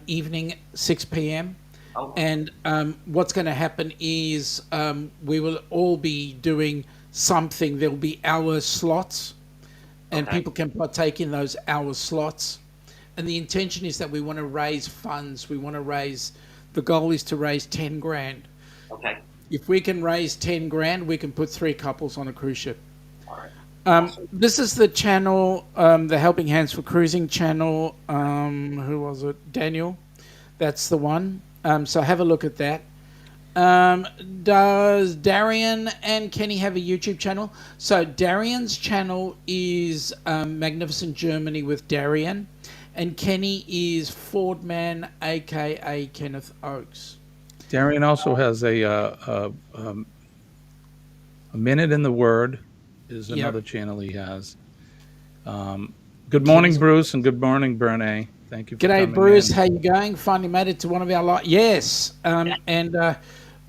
evening, 6 p.m. Oh. And what's going to happen is we will all be doing something. There'll be hour slots, and Okay. people can partake in those hour slots. And the intention is that we want to raise funds. We want to the goal is to raise 10 grand. Okay. If we can raise 10 grand, we can put 3 couples on a cruise ship. All right. This is the channel, the Helping Hands for Cruising channel. Who was it? Daniel. That's the one. So have a look at that. Does Darian and Kenny have a YouTube channel? So Darian's channel is Magnificent Germany with Darian, and Kenny is Fordman, aka Kenneth Oakes. Darian also has a Minute in the Word is another channel he has. Good morning, Bruce, and good morning, Bernie. Thank you for G'day, coming Bruce. in. How you going? Finally made it to one of our Yes. And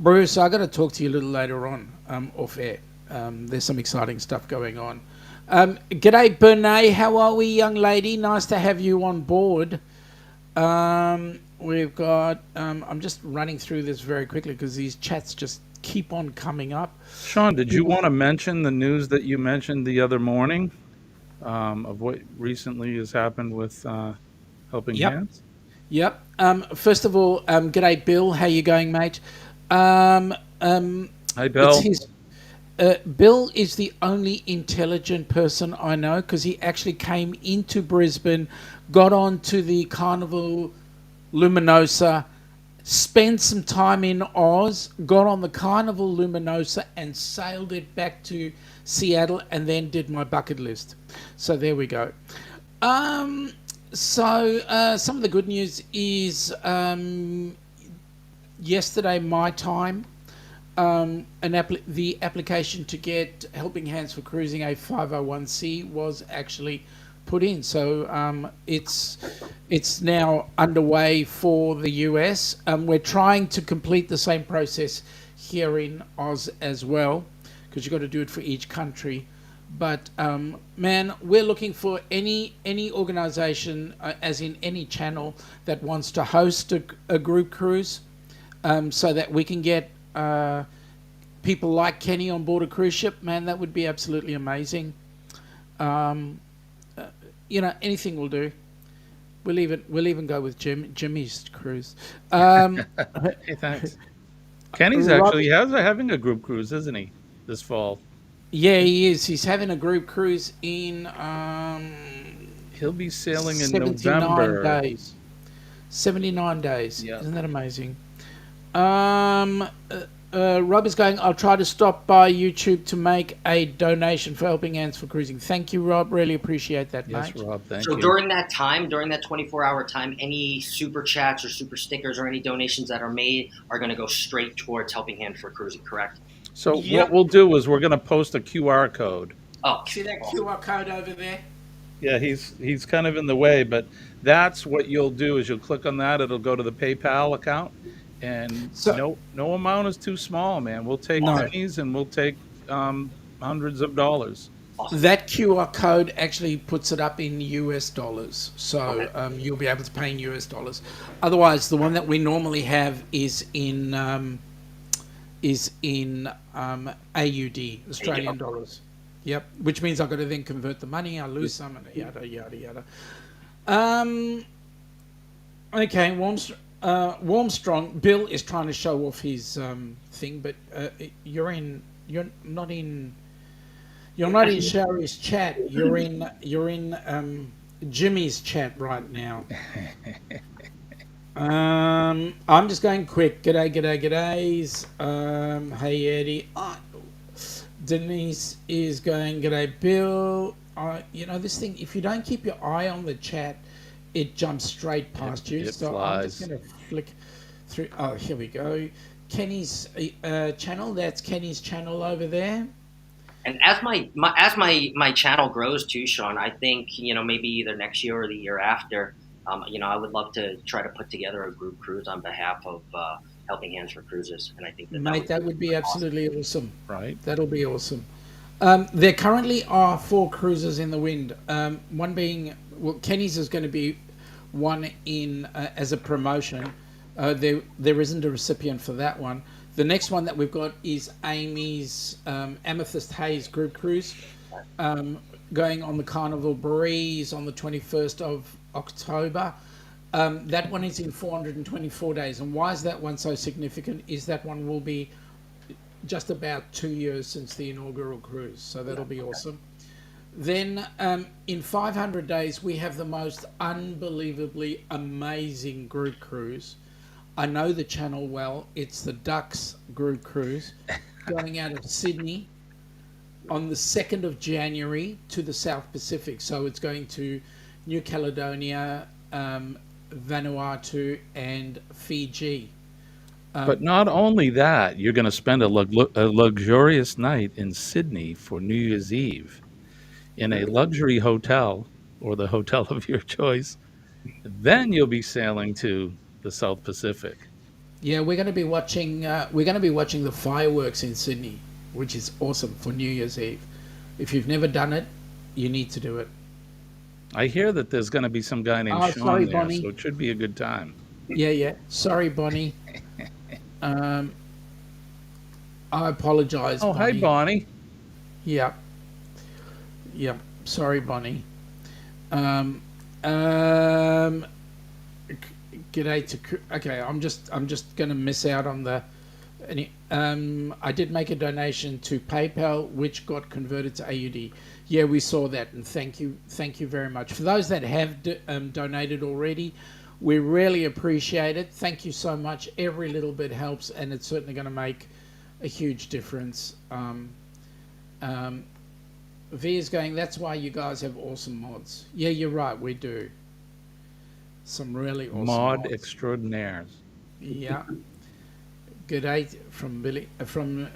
Bruce, I got to talk to you a little later on, off air. There's some exciting stuff going on. G'day, Bernay. How are we, young lady? Nice to have you on board. We've got. I'm just running through this very quickly because these chats just keep on coming up. Sean, did you want to mention the news that you mentioned the other morning of what recently has happened with Helping Yep. Hands? Yep. First of all, g'day, Bill. How you going, mate? Um, um, Hi, it's Bill. his. Bill is the only intelligent person I know because he actually came into Brisbane, got onto the Carnival Luminosa, spent some time in Oz, got on the Carnival Luminosa and sailed it back to Seattle and then did my bucket list. So there we go. Some of the good news is yesterday, my time, the application to get Helping Hands for Cruising a 501c was actually put in. So it's now underway for the U.S. We're trying to complete the same process here in Oz as well, because you've got to do it for each country. But man, we're looking for any organisation, as in any channel, that wants to host a group cruise, so that we can get people like Kenny on board a cruise ship. Man, that would be absolutely amazing. Anything will do. We'll even go with Jimmy's cruise. Hey, thanks. Kenny's Rob- actually having a group cruise, isn't he, this fall? Yeah, he is. He's having a group cruise in He'll be sailing in 79 November. days. 79 days. Yeah. Isn't that amazing? Rob is going, I'll try to stop by YouTube to make a donation for Helping Hands for Cruising. Thank you, Rob. Really appreciate that, Yes, mate. Rob, thank So you. during that time, during that 24-hour time, any super chats or super stickers or any donations that are made are going to go straight towards Helping Hand for Cruising, correct? So Yep. what we'll do is we're going to post a QR code. Oh, See that QR code over there? Yeah, he's kind of in the way, but that's what you'll do is you'll click on that. It'll go to the PayPal account, and So- no amount is too small, man. We'll take No. pennies and we'll take hundreds of dollars. awesome. That QR code actually puts it up in US dollars, so Okay. you'll be able to pay in US dollars. Otherwise, the one that we normally have is in AUD, Australian dollars. Yep, which means I've got to then convert the money. I lose some, and yada yada yada. Okay, Warmstrong. Bill is trying to show off his thing, but you're not in Sherry's chat. You're in Jimmy's chat right now. I'm just going quick. G'days. Hey Eddie. Denise is going. G'day Bill. This thing. If you don't keep your eye on the chat, it jumps straight past you. It So flies. I'm just going to flick through. Oh, here we go. Kenny's channel. That's Kenny's channel over there. And as my channel grows too, Sean, I think maybe either next year or the year after, I would love to try to put together a group cruise on behalf of Helping Hands for Cruises, and I think Mate, that would be absolutely awesome. Right? That'll be awesome. There currently are 4 cruises in the wind. One being, Kenny's is going to be one in as a promotion. There isn't a recipient for that one. The next one that we've got is Amy's Amethyst Haze group cruise, going on the Carnival Breeze on the 21st of October. That one is in 424 days. And why is that one so significant? Is that one will be just about 2 years since the inaugural cruise. So that'll be awesome. Then in 500 days, we have the most unbelievably amazing group cruise. I know the channel well. It's the DUCs group cruise going out of Sydney on the 2nd of January to the South Pacific. So it's going to New Caledonia, Vanuatu and Fiji. But not only that, you're going to spend a luxurious night in Sydney for New Year's Eve in a luxury hotel or the hotel of your choice. Then you'll be sailing to the South Pacific. Yeah, we're going to be watching. We're going to be watching the fireworks in Sydney, which is awesome for New Year's Eve. If you've never done it, you need to do it. I hear that there's going to be some guy named Oh, sorry, Sean there, Bonnie. so it should be a good time. Yeah, yeah. Sorry, Bonnie. Um, I apologise, Oh, hi, Bonnie. Bonnie. Yeah, yeah. Sorry, Bonnie. Um, um, G'day to. Okay, I'm just gonna miss out on the. I did make a donation to PayPal, which got converted to AUD. Yeah, we saw that, and thank you very much for those that have donated already. We really appreciate it. Thank you so much. Every little bit helps, and it's certainly going to make a huge difference. V is going, that's why you guys have awesome mods. Yeah, you're right, we do. Some really awesome Mod mods. extraordinaires. Yeah. Good day from Billy, from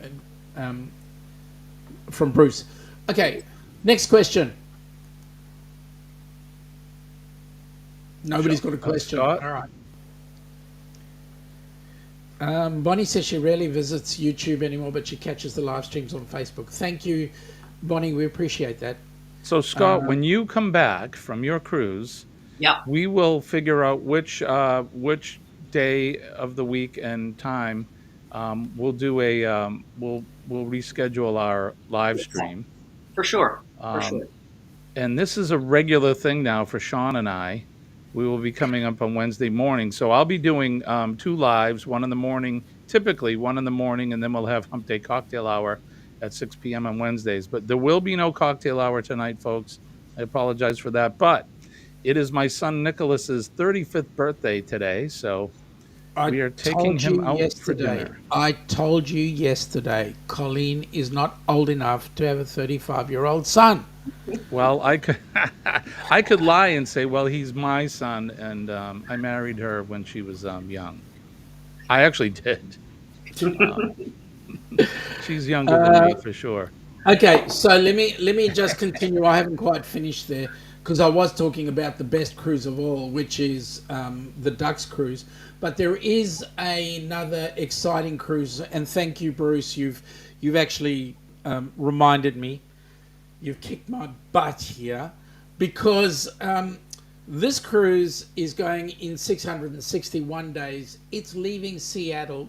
Bruce. Okay, next question. Nobody's got a question. Scott? All right. Bonnie says she rarely visits YouTube anymore, but she catches the live streams on Facebook. Thank you, Bonnie. We appreciate that. So, Scott, when you come back from your cruise, Yeah. we will figure out which day of the week and time we'll do we'll reschedule our live stream. For sure. For sure. And this is a regular thing now for Sean and I. We will be coming up on Wednesday morning. So I'll be doing 2 lives, one in the morning, typically one in the morning, and then we'll have Hump Day Cocktail Hour at 6 p.m. on Wednesdays. But there will be no cocktail hour tonight, folks. I apologize for that. But it is my son Nicholas's 35th birthday today, so we are taking him out for dinner. I told you yesterday, Colleen is not old enough to have a 35-year-old son. Well, I could lie and say, well, he's my son, and I married her when she was young. I actually did. She's younger than me for sure. Okay, so let me just continue. I haven't quite finished there because I was talking about the best cruise of all, which is the DUCs cruise. But there is another exciting cruise, and thank you, Bruce. You've actually reminded me. You've kicked my butt here because this cruise is going in 661 days. It's leaving Seattle.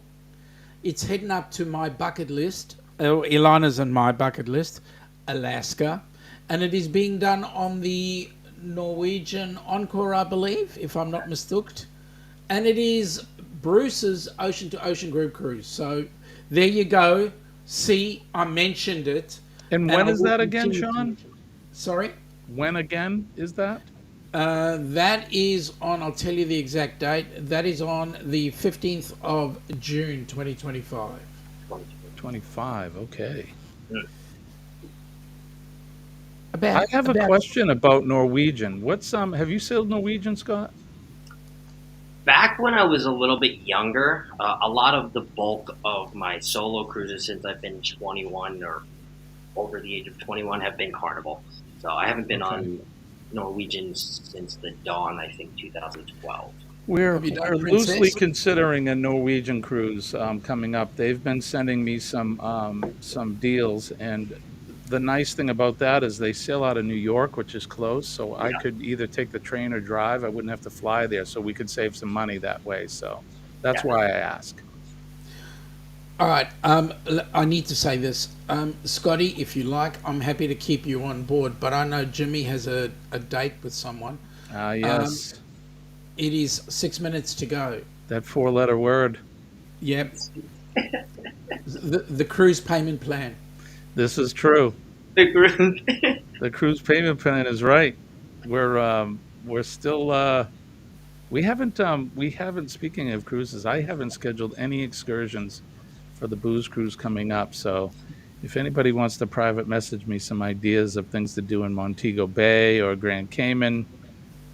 It's heading up to my bucket list. Ilana's on my bucket list, Alaska. And it is being done on the Norwegian Encore, I believe, if I'm not mistook. And it is Bruce's Ocean to Ocean group cruise. So there you go. See, I mentioned it. And when is that again, Sean? Sorry? When again is that? That is on, I'll tell you the exact date. That is on the 15th of June, 2025. 25, okay. I have a question about Norwegian. Have you sailed Norwegian, Scott? Back when I was a little bit younger, a lot of the bulk of my solo cruises since I've been 21 or over the age of 21 have been Carnival. So I haven't been on Norwegian since the dawn, I think, 2012. We're loosely considering a Norwegian cruise coming up. They've been sending me some deals, and the nice thing about that is they sail out of New York, which is close, so I could either take the train or drive. I wouldn't have to fly there, so we could save some money that way. So that's why I ask. All right. I need to say this. Scotty, if you like, I'm happy to keep you on board, but I know Jimmy has a date with someone. Yes. It is 6 minutes to go. That 4-letter word. Yep. The cruise payment plan. This is true. The cruise payment plan is right. We're still we haven't, speaking of cruises, I haven't scheduled any excursions for the booze cruise coming up. So if anybody wants to private message me some ideas of things to do in Montego Bay or Grand Cayman,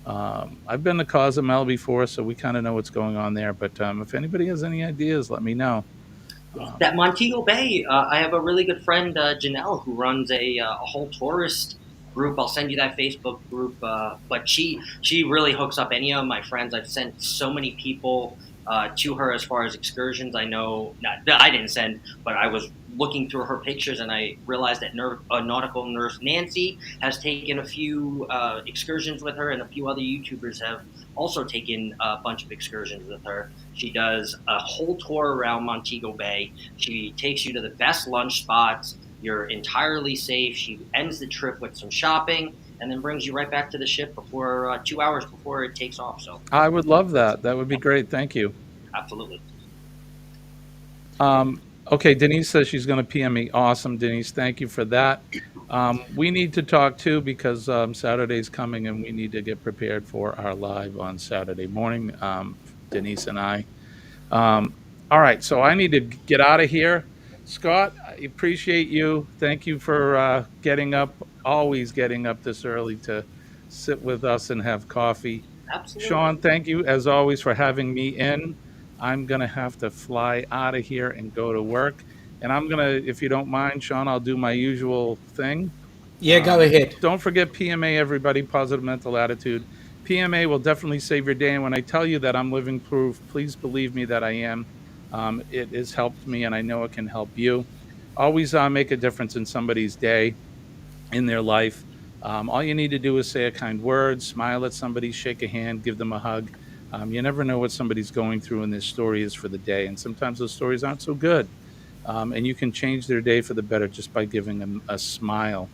I've been to Cozumel before, so we kind of know what's going on there. But if anybody has any ideas, let me know. That Montego Bay, I have a really good friend, Janelle, who runs a whole tourist group. I'll send you that Facebook group. But she really hooks up any of my friends. I've sent so many people to her as far as excursions. I know that I didn't send, but I was looking through her pictures and I realized that nautical nurse Nancy has taken a few excursions with her, and a few other YouTubers have also taken a bunch of excursions with her. She does a whole tour around Montego Bay. She takes you to the best lunch spots. You're entirely safe. She ends the trip with some shopping and then brings you right back to the ship before 2 hours before it takes off. So I would love that. That would be great. Thank you. absolutely. Okay, Denise says she's going to PM me. Awesome, Denise. Thank you for that. We need to talk too because Saturday's coming and we need to get prepared for our live on Saturday morning, Denise and I. All right, so I need to get out of here. Scott, I appreciate you. Thank you for always getting up this early to sit with us and have coffee. Absolutely. Sean, thank you as always for having me in. I'm going to have to fly out of here and go to work. And I'm going to, if you don't mind, Sean, I'll do my usual thing. Yeah, go ahead. Don't forget PMA, everybody, positive mental attitude. PMA will definitely save your day. And when I tell you that I'm living proof, please believe me that I am. It has helped me, and I know it can help you. Always make a difference in somebody's day, in their life. All you need to do is say a kind word, smile at somebody, shake a hand, give them a hug. You never know what somebody's going through, and their story is for the day. And sometimes those stories aren't so good. And you can change their day for the better just by giving them a smile.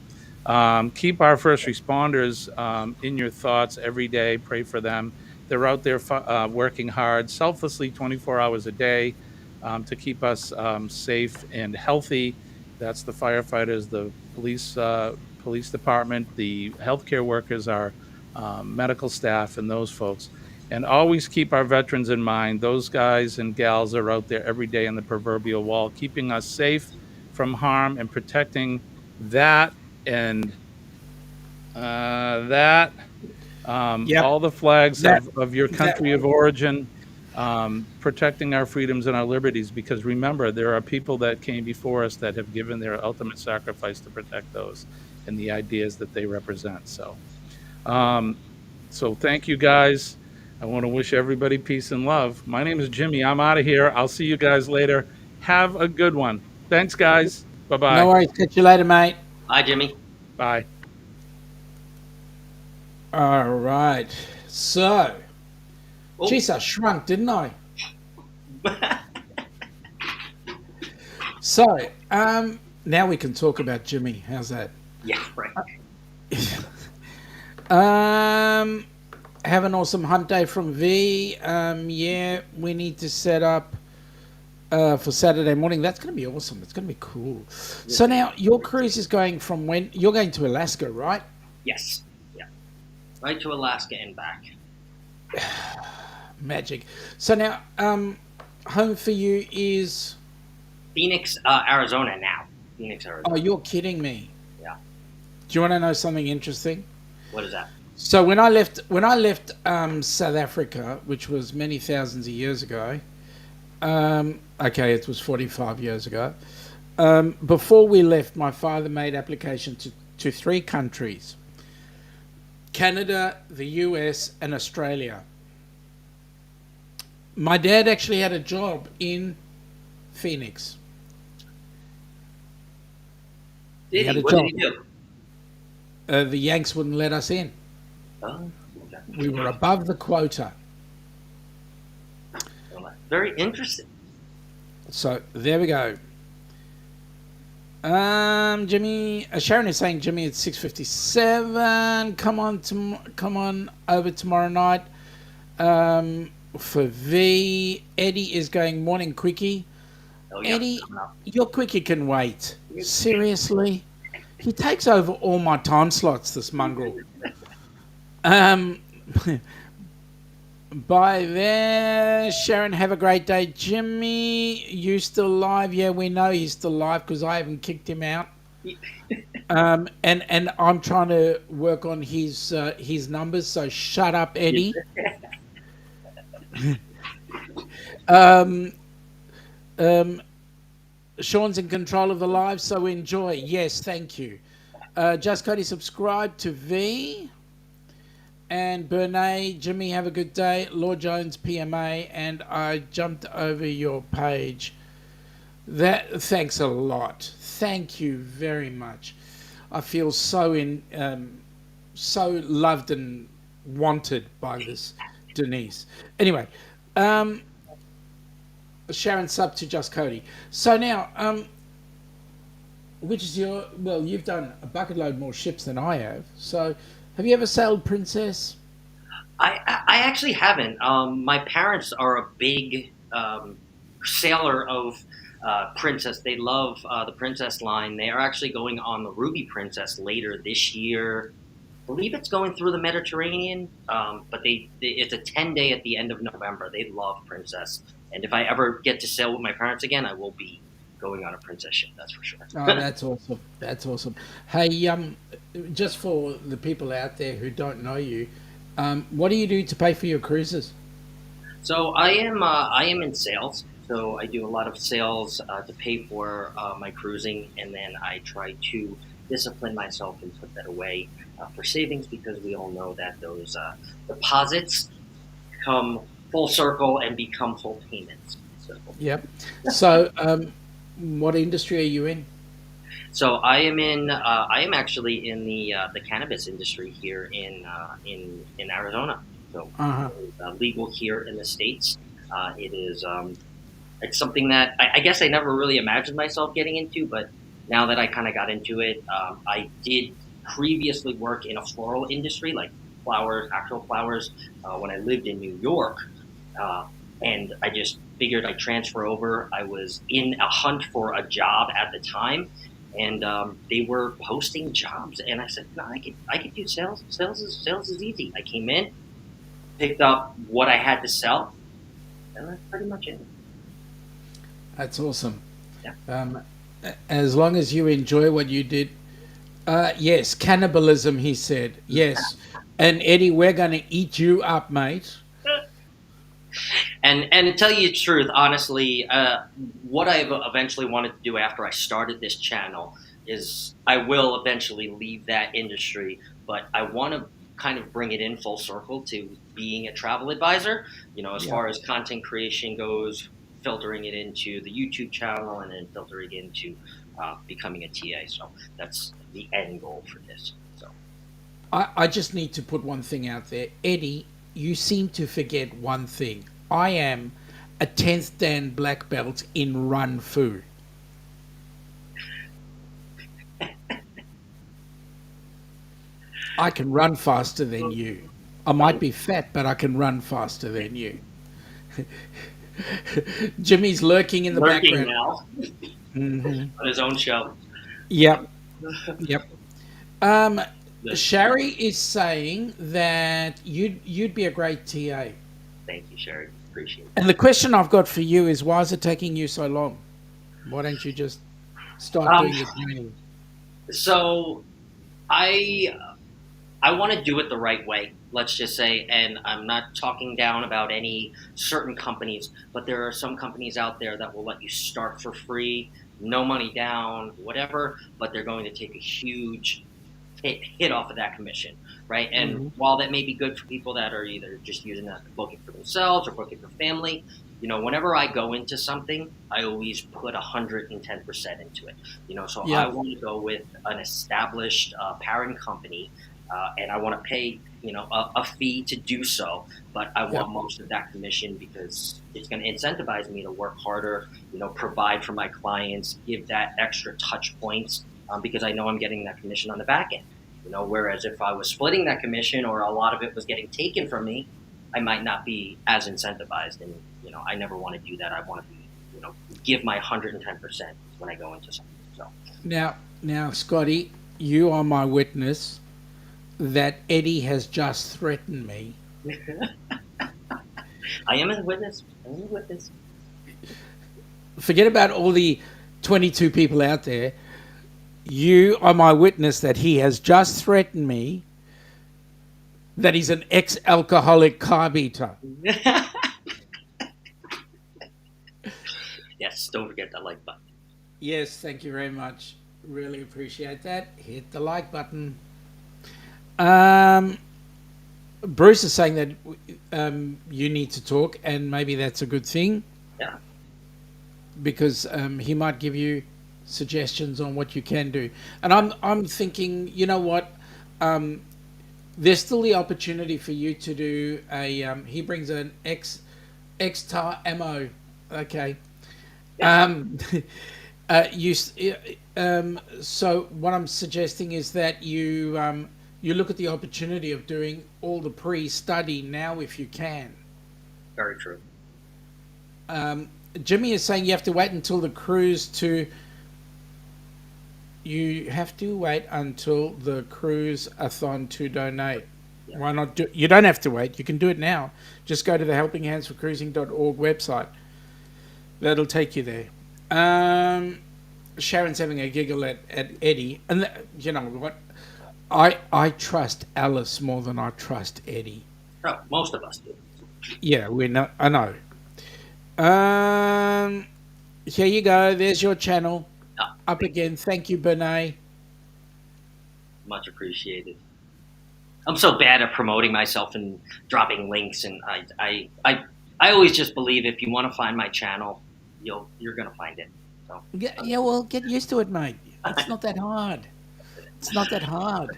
Keep our first responders in your thoughts every day. Pray for them. They're out there working hard, selflessly, 24 hours a day to keep us safe and healthy. That's the firefighters, the police department, the healthcare workers, our medical staff, and those folks. And always keep our veterans in mind. Those guys and gals are out there every day on the proverbial wall, keeping us safe from harm and protecting that and that. Yep. All the flags That- of your country of origin, protecting our freedoms and our liberties. Because remember, there are people that came before us that have given their ultimate sacrifice to protect those and the ideas that they represent. So thank you guys. I want to wish everybody peace and love. My name is Jimmy. I'm out of here. I'll see you guys later. Have a good one. Thanks, guys. Bye-bye. No worries. Catch you later, mate. Bye, Jimmy. Bye. All right. So, Oh. geez, I shrunk, didn't I? So, now we can talk about Jimmy. How's that? Yeah, right. Have an awesome hump day from V. Yeah, we need to set up for Saturday morning. That's going to be awesome. It's going to be cool. So now your cruise is going from when? You're going to Alaska, right? Yes. Yeah. Right to Alaska and back. Magic. So now, home for you is? Phoenix, Arizona now. Phoenix, Arizona. Oh, you're kidding me. Yeah. Do you want to know something interesting? What is that? So when I left South Africa, which was many thousands of years ago, okay, it was 45 years ago. Before we left, my father made application to 3 countries: Canada, the U.S., and Australia. My dad actually had a job in Phoenix. Did had he? a What job. did he do? The Yanks wouldn't let us in. Oh, okay. We were above the quota. Very interesting. So there we go. Jimmy, Sharon is saying, Jimmy, it's 6:57. Come on over tomorrow night. For V, Eddie is going morning quickie. Oh, yeah. Eddie, your quickie can wait. Seriously, he takes over all my time slots. This mongrel. Bye there, Sharon. Have a great day, Jimmy. You still alive? Yeah, we know he's still alive because I haven't kicked him out. And I'm trying to work on his numbers. So shut up, Eddie. Sean's in control of the live, so enjoy. Yes, thank you. Just Cody, subscribe to V. And Bernay, Jimmy, have a good day. Lord Jones, PMA, and I jumped over your page. Thanks a lot. Thank you very much. I feel so loved and wanted by this, Denise. Anyway, Sharon sub to Just Cody. So now, which is you've done a bucket load more ships than I have. So, have you ever sailed Princess? I actually haven't. My parents are a big sailor of Princess. They love the Princess line. They are actually going on the Ruby Princess later this year. I believe it's going through the Mediterranean, but it's a 10-day at the end of November. They love Princess, and if I ever get to sail with my parents again, I will be going on a Princess ship. That's for sure. Oh, that's awesome. That's awesome. Hey, just for the people out there who don't know you, what do you do to pay for your cruises? So I am in sales. So I do a lot of sales to pay for my cruising, and then I try to discipline myself and put that away for savings, because we all know that those deposits come full circle and become full payments. So, Yep. So, what industry are you in? so I am in. I am actually in the cannabis industry here in Arizona. So Uh-huh. legal here in the states. It is. It's something that I guess I never really imagined myself getting into, but now that I kind of got into it, I did previously work in a floral industry, like flowers, actual flowers, when I lived in New York. Uh, and I just figured I'd transfer over. I was in a hunt for a job at the time, and they were posting jobs, and I said, no, I could do sales. Sales is easy. I came in, picked up what I had to sell, and that's pretty much it. That's awesome. Yeah. As long as you enjoy what you did. Yes, cannibalism, he said. Yes. And Eddie, we're going to eat you up, mate. And to tell you the truth, honestly, what I eventually wanted to do after I started this channel is I will eventually leave that industry, but I want to kind of bring it in full circle to being a travel advisor. As far as content creation goes, filtering it into the YouTube channel, and then filtering into becoming a TA. So that's the end goal for this. So I just need to put one thing out there. Eddie, you seem to forget one thing. I am a 10th Dan black belt in Run Fu. I can run faster than you. I might be fat, but I can run faster than you. Jimmy's lurking in the background now on his own show. Yep. Sherry is saying that you'd be a great TA. Thank you, Sherry. Appreciate it. And the question I've got for you is, why is it taking you so long? Why don't you just start doing the training? So I want to do it the right way, let's just say, and I'm not talking down about any certain companies, but there are some companies out there that will let you start for free, no money down, whatever, but they're going to take a huge hit off of that commission, right? And while that may be good for people that are either just using that to book it for themselves or book it for family, whenever I go into something, I always put 110% into it. So I want to go with an established parent company, and I want to pay, a fee to do so, but I want most of that commission because it's going to incentivize me to work harder, provide for my clients, give that extra touch points, because I know I'm getting that commission on the back end. Whereas if I was splitting that commission or a lot of it was getting taken from me, I might not be as incentivized. And, I never want to do that. I want to be, give my 110% when I go into something. So Now, Scotty, you are my witness that Eddie has just threatened me. I am a witness. Forget about all the 22 people out there. You are my witness that he has just threatened me that he's an ex-alcoholic carb eater. Yes, don't forget that like button. Yes, thank you very much. Really appreciate that. Hit the like button. Bruce is saying that you need to talk, and maybe that's a good thing. Yeah. Because he might give you suggestions on what you can do. And I'm thinking, you know what? There's still the opportunity for you to do a. He brings an X-tar ammo. Okay. You. So what I'm suggesting is that you look at the opportunity of doing all the pre-study now if you can. Very true. Jimmy is saying you have to wait until the cruise to. You have to wait until the cruise-a-thon to donate. Yeah. Why not do? You don't have to wait. You can do it now. Just go to the helpinghandsforcruising.org website. That'll take you there. Sharon's having a giggle at Eddie, and you know what? I trust Alice more than I trust Eddie. Oh, most of us do. Yeah, we know. I know. Here you go. There's your channel. Up again. Thank you, Bentleigh. Much appreciated. I'm so bad at promoting myself and dropping links, and I always just believe if you want to find my channel, you're gonna find it. So Yeah. Well, get used to it, mate. It's not that hard. It's not that hard.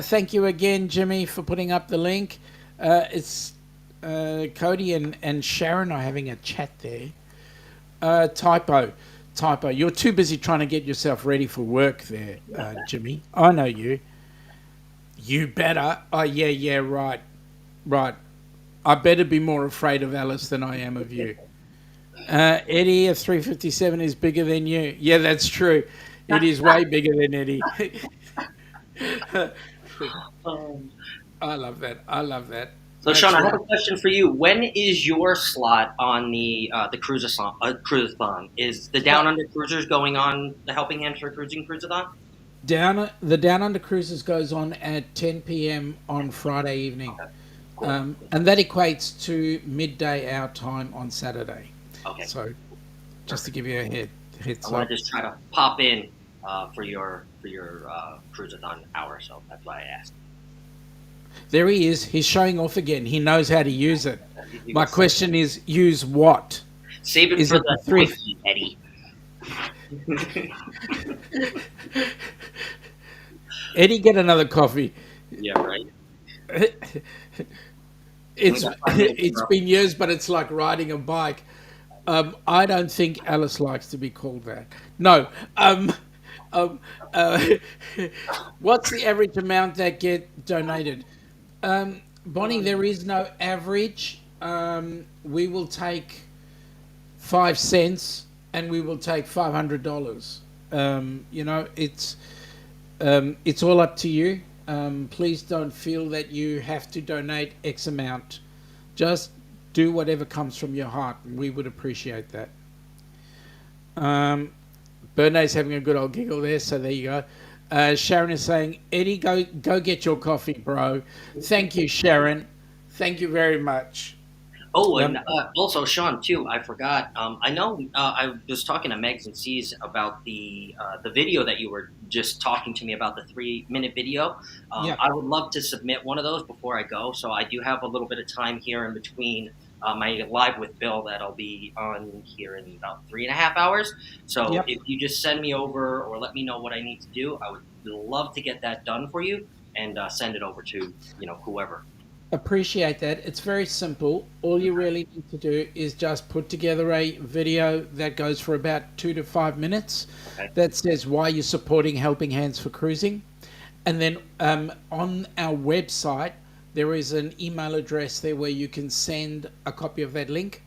Thank you again, Jimmy, for putting up the link. It's Cody and Sharon are having a chat there. Typo. You're too busy trying to get yourself ready for work there, Jimmy. I know you. You better. Oh, yeah, right. I better be more afraid of Alice than I am of you. Eddie, a 357 is bigger than you. Yeah, that's true. It is way bigger than Eddie. I love that. So, Sean, I have a question for you. When is your slot on the cruise-a-thon? Is the Down Under Cruisers going on the Helping Hands for Cruising Cruise-a-thon? The Down Under Cruises goes on at 10 p.m. on Friday evening. Okay. Cool. And that equates to midday our time on Saturday. Okay. So, just to give you a heads I up. want to just try to pop in for your cruise-a-thon hour, so that's why I asked. There he is. He's showing off again. He knows how to use it. My question is, use what? Save it for the whiskey, Eddie. Eddie, get another coffee. Yeah, right. It's been years, but it's like riding a bike. I don't think Alice likes to be called that. No. What's the average amount that get donated? Bonnie, there is no average. We will take 5 cents, and we will take $500. It's all up to you. Please don't feel that you have to donate X amount. Just do whatever comes from your heart, and we would appreciate that. Bernay's having a good old giggle there, so there you go. Sharon is saying, Eddie, go get your coffee, bro. Thank you, Sharon. Thank you very much. Oh, and also, Sean, too, I forgot. I know I was talking to Megs and U.C.s about the video that you were just talking to me about, the 3-minute video. I would love to submit one of those before I go, so I do have a little bit of time here in between my live with Bill that'll be on here in about 3.5 hours. So if you just send me over or let me know what I need to do, I would love to get that done for you and send it over to whoever. Appreciate that. It's very simple. All you really need to do is just put together a video that goes for about 2 to 5 minutes that says why you're supporting Helping Hands for Cruising. And then on our website, there is an email address there where you can send a copy of that link.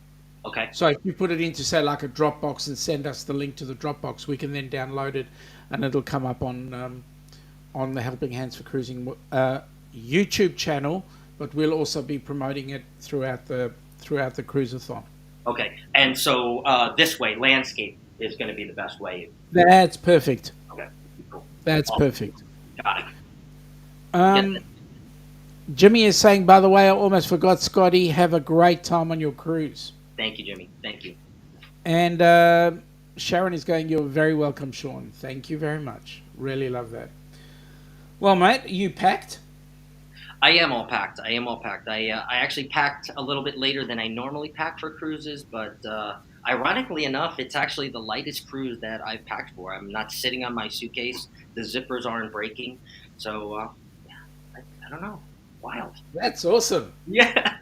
Okay. So if you put it into, say, like a Dropbox and send us the link to the Dropbox, we can then download it and it'll come up on the Helping Hands for Cruising YouTube channel. But we'll also be promoting it throughout the cruise-a-thon. Okay, and so this way, landscape is going to be the best way. That's perfect. Okay, cool. That's perfect. Got it. Jimmy is saying, by the way, I almost forgot, Scotty, have a great time on your cruise. Thank you, Jimmy. Thank you. And Sharon is going, you're very welcome, Sean. Thank you very much. Really love that. Well, mate, you packed? I am all packed. I am all packed. I actually packed a little bit later than I normally pack for cruises, but ironically enough, it's actually the lightest cruise that I've packed for. I'm not sitting on my suitcase. The zippers aren't breaking, so I don't know. Wild. That's awesome. Yeah.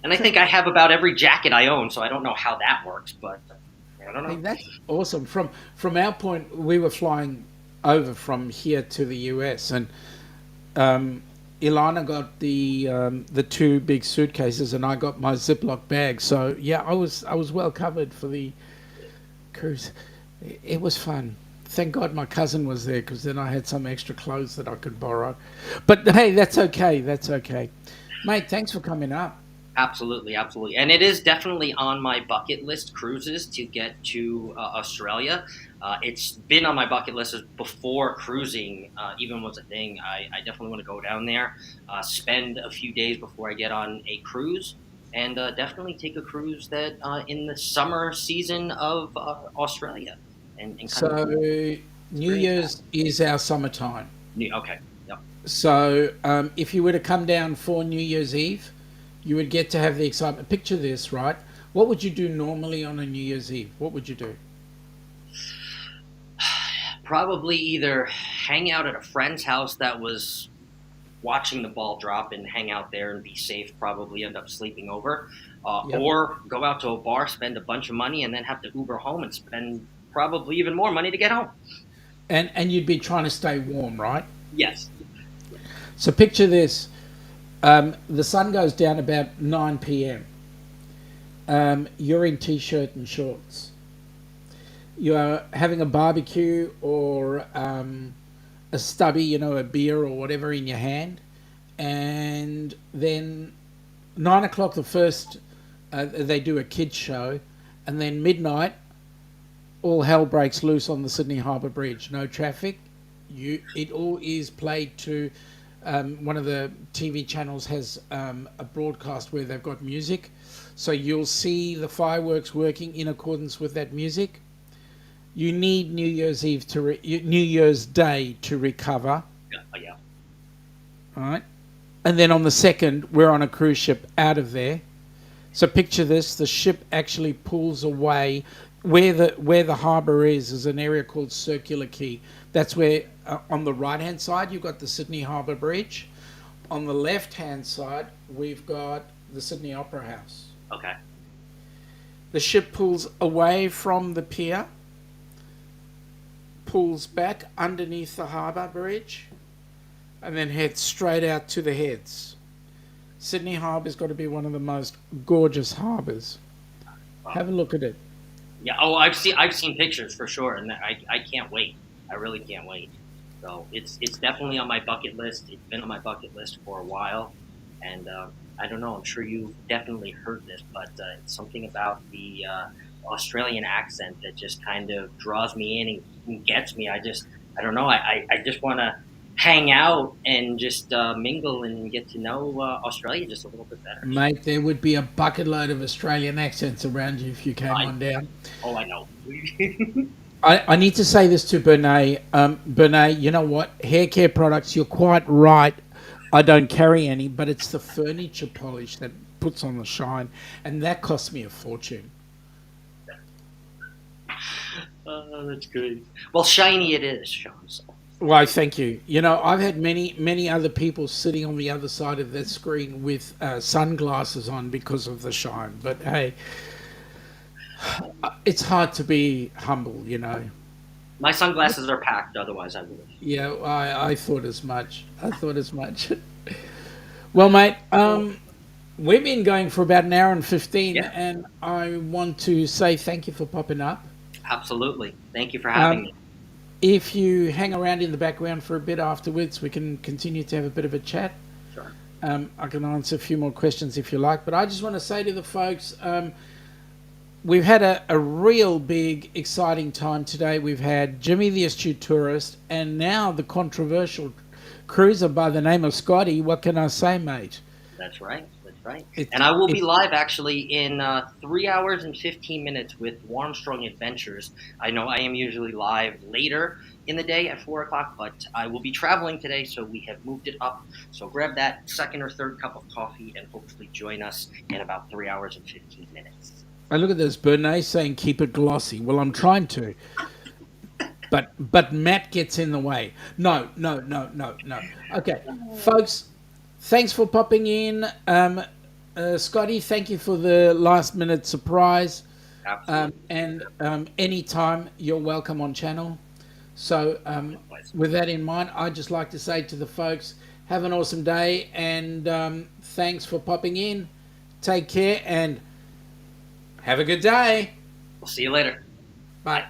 And I think I have about every jacket I own, so I don't know how that works, but I don't Hey, know. that's awesome. From our point, we were flying over from here to the US, and um, Ilana got the two big suitcases, and I got my Ziploc bag. So yeah, I was well covered for the cruise. It was fun. Thank God my cousin was there, because then I had some extra clothes that I could borrow. But hey, that's okay. That's okay, mate. Thanks for coming up. Absolutely, absolutely. And it is definitely on my bucket list cruises to get to Australia. It's been on my bucket list as before cruising even was a thing. I definitely want to go down there, spend a few days before I get on a cruise, and definitely take a cruise that in the summer season of Australia and kind of So New experience that. Year's is our summertime. Okay, yep. So if you were to come down for New Year's Eve, you would get to have the excitement. Picture this, right? What would you do normally on a New Year's Eve? What would you do? Probably either hang out at a friend's house that was watching the ball drop and hang out there and be safe, probably end up sleeping over, Yep. or go out to a bar, spend a bunch of money, and then have to Uber home and spend probably even more money to get home. And you'd be trying to stay warm, right? Yes. So picture this. The sun goes down about 9 p.m. You're in t-shirt and shorts. You are having a barbecue or a stubby, a beer or whatever in your hand, and then 9 o'clock the first they do a kids show, and then midnight all hell breaks loose on the Sydney Harbour Bridge. No traffic. It all is played to. One of the TV channels has a broadcast where they've got music, so you'll see the fireworks working in accordance with that music. You need New Year's Eve New Year's Day to recover, Yeah. Yeah. all right? And then on the second, we're on a cruise ship out of there. So picture this: the ship actually pulls away. Where the harbour is an area called Circular Quay. That's where on the right hand side you've got the Sydney Harbour Bridge. On the left hand side we've got the Sydney Opera House. Okay. The ship pulls away from the pier, pulls back underneath the harbour bridge, and then heads straight out to the heads. Sydney Harbour's got to be one of the most gorgeous harbours. Have a look at it. Yeah. Oh, I've seen pictures for sure, and I can't wait. I really can't wait. So it's definitely on my bucket list. It's been on my bucket list for a while, and I don't know. I'm sure you've definitely heard this, but it's something about the Australian accent that just kind of draws me in and gets me. I don't know. I just want to hang out and just mingle and get to know Australia just a little bit better. Mate, there would be a bucket load of Australian accents around you if you came I, on down. oh, I know. I need to say this to Bernay. Bernay, you know what? Hair care products, you're quite right. I don't carry any, but it's the furniture polish that puts on the shine, and that costs me a fortune. Oh, that's good. Well, shiny it is, Sean. So. Why, thank you. I've had many other people sitting on the other side of that screen with sunglasses on because of the shine. But hey, it's hard to be humble. My sunglasses are packed, otherwise I would. Yeah, I thought as much. I thought as much. Well, mate, we've been going for about an hour and 15, Yeah, and I want to say thank you for popping up. absolutely. Thank you for having Um, me. if you hang around in the background for a bit afterwards, we can continue to have a bit of a chat. Sure. I can answer a few more questions if you like, but I just want to say to the folks, we've had a real big, exciting time today. We've had Jimmy the Astute Tourist, and now the controversial cruiser by the name of Scotty. What can I say, mate? That's right. That's right. It, And I will be it, live actually in 3 hours and 15 minutes with Warmstrong Adventures. I know I am usually live later in the day at 4 o'clock, but I will be traveling today, so we have moved it up. So grab that second or third cup of coffee and hopefully join us in about 3 hours and 15 minutes. I look at this, Bernays saying keep it glossy. Well, I'm trying to. But Matt gets in the way. No. Okay, folks, thanks for popping in. Scotty, thank you for the last minute surprise. Absolutely. And anytime you're welcome on channel. So with that in mind, I'd just like to say to the folks, have an awesome day, and thanks for popping in. Take care and have a good day. We'll see you later. Bye.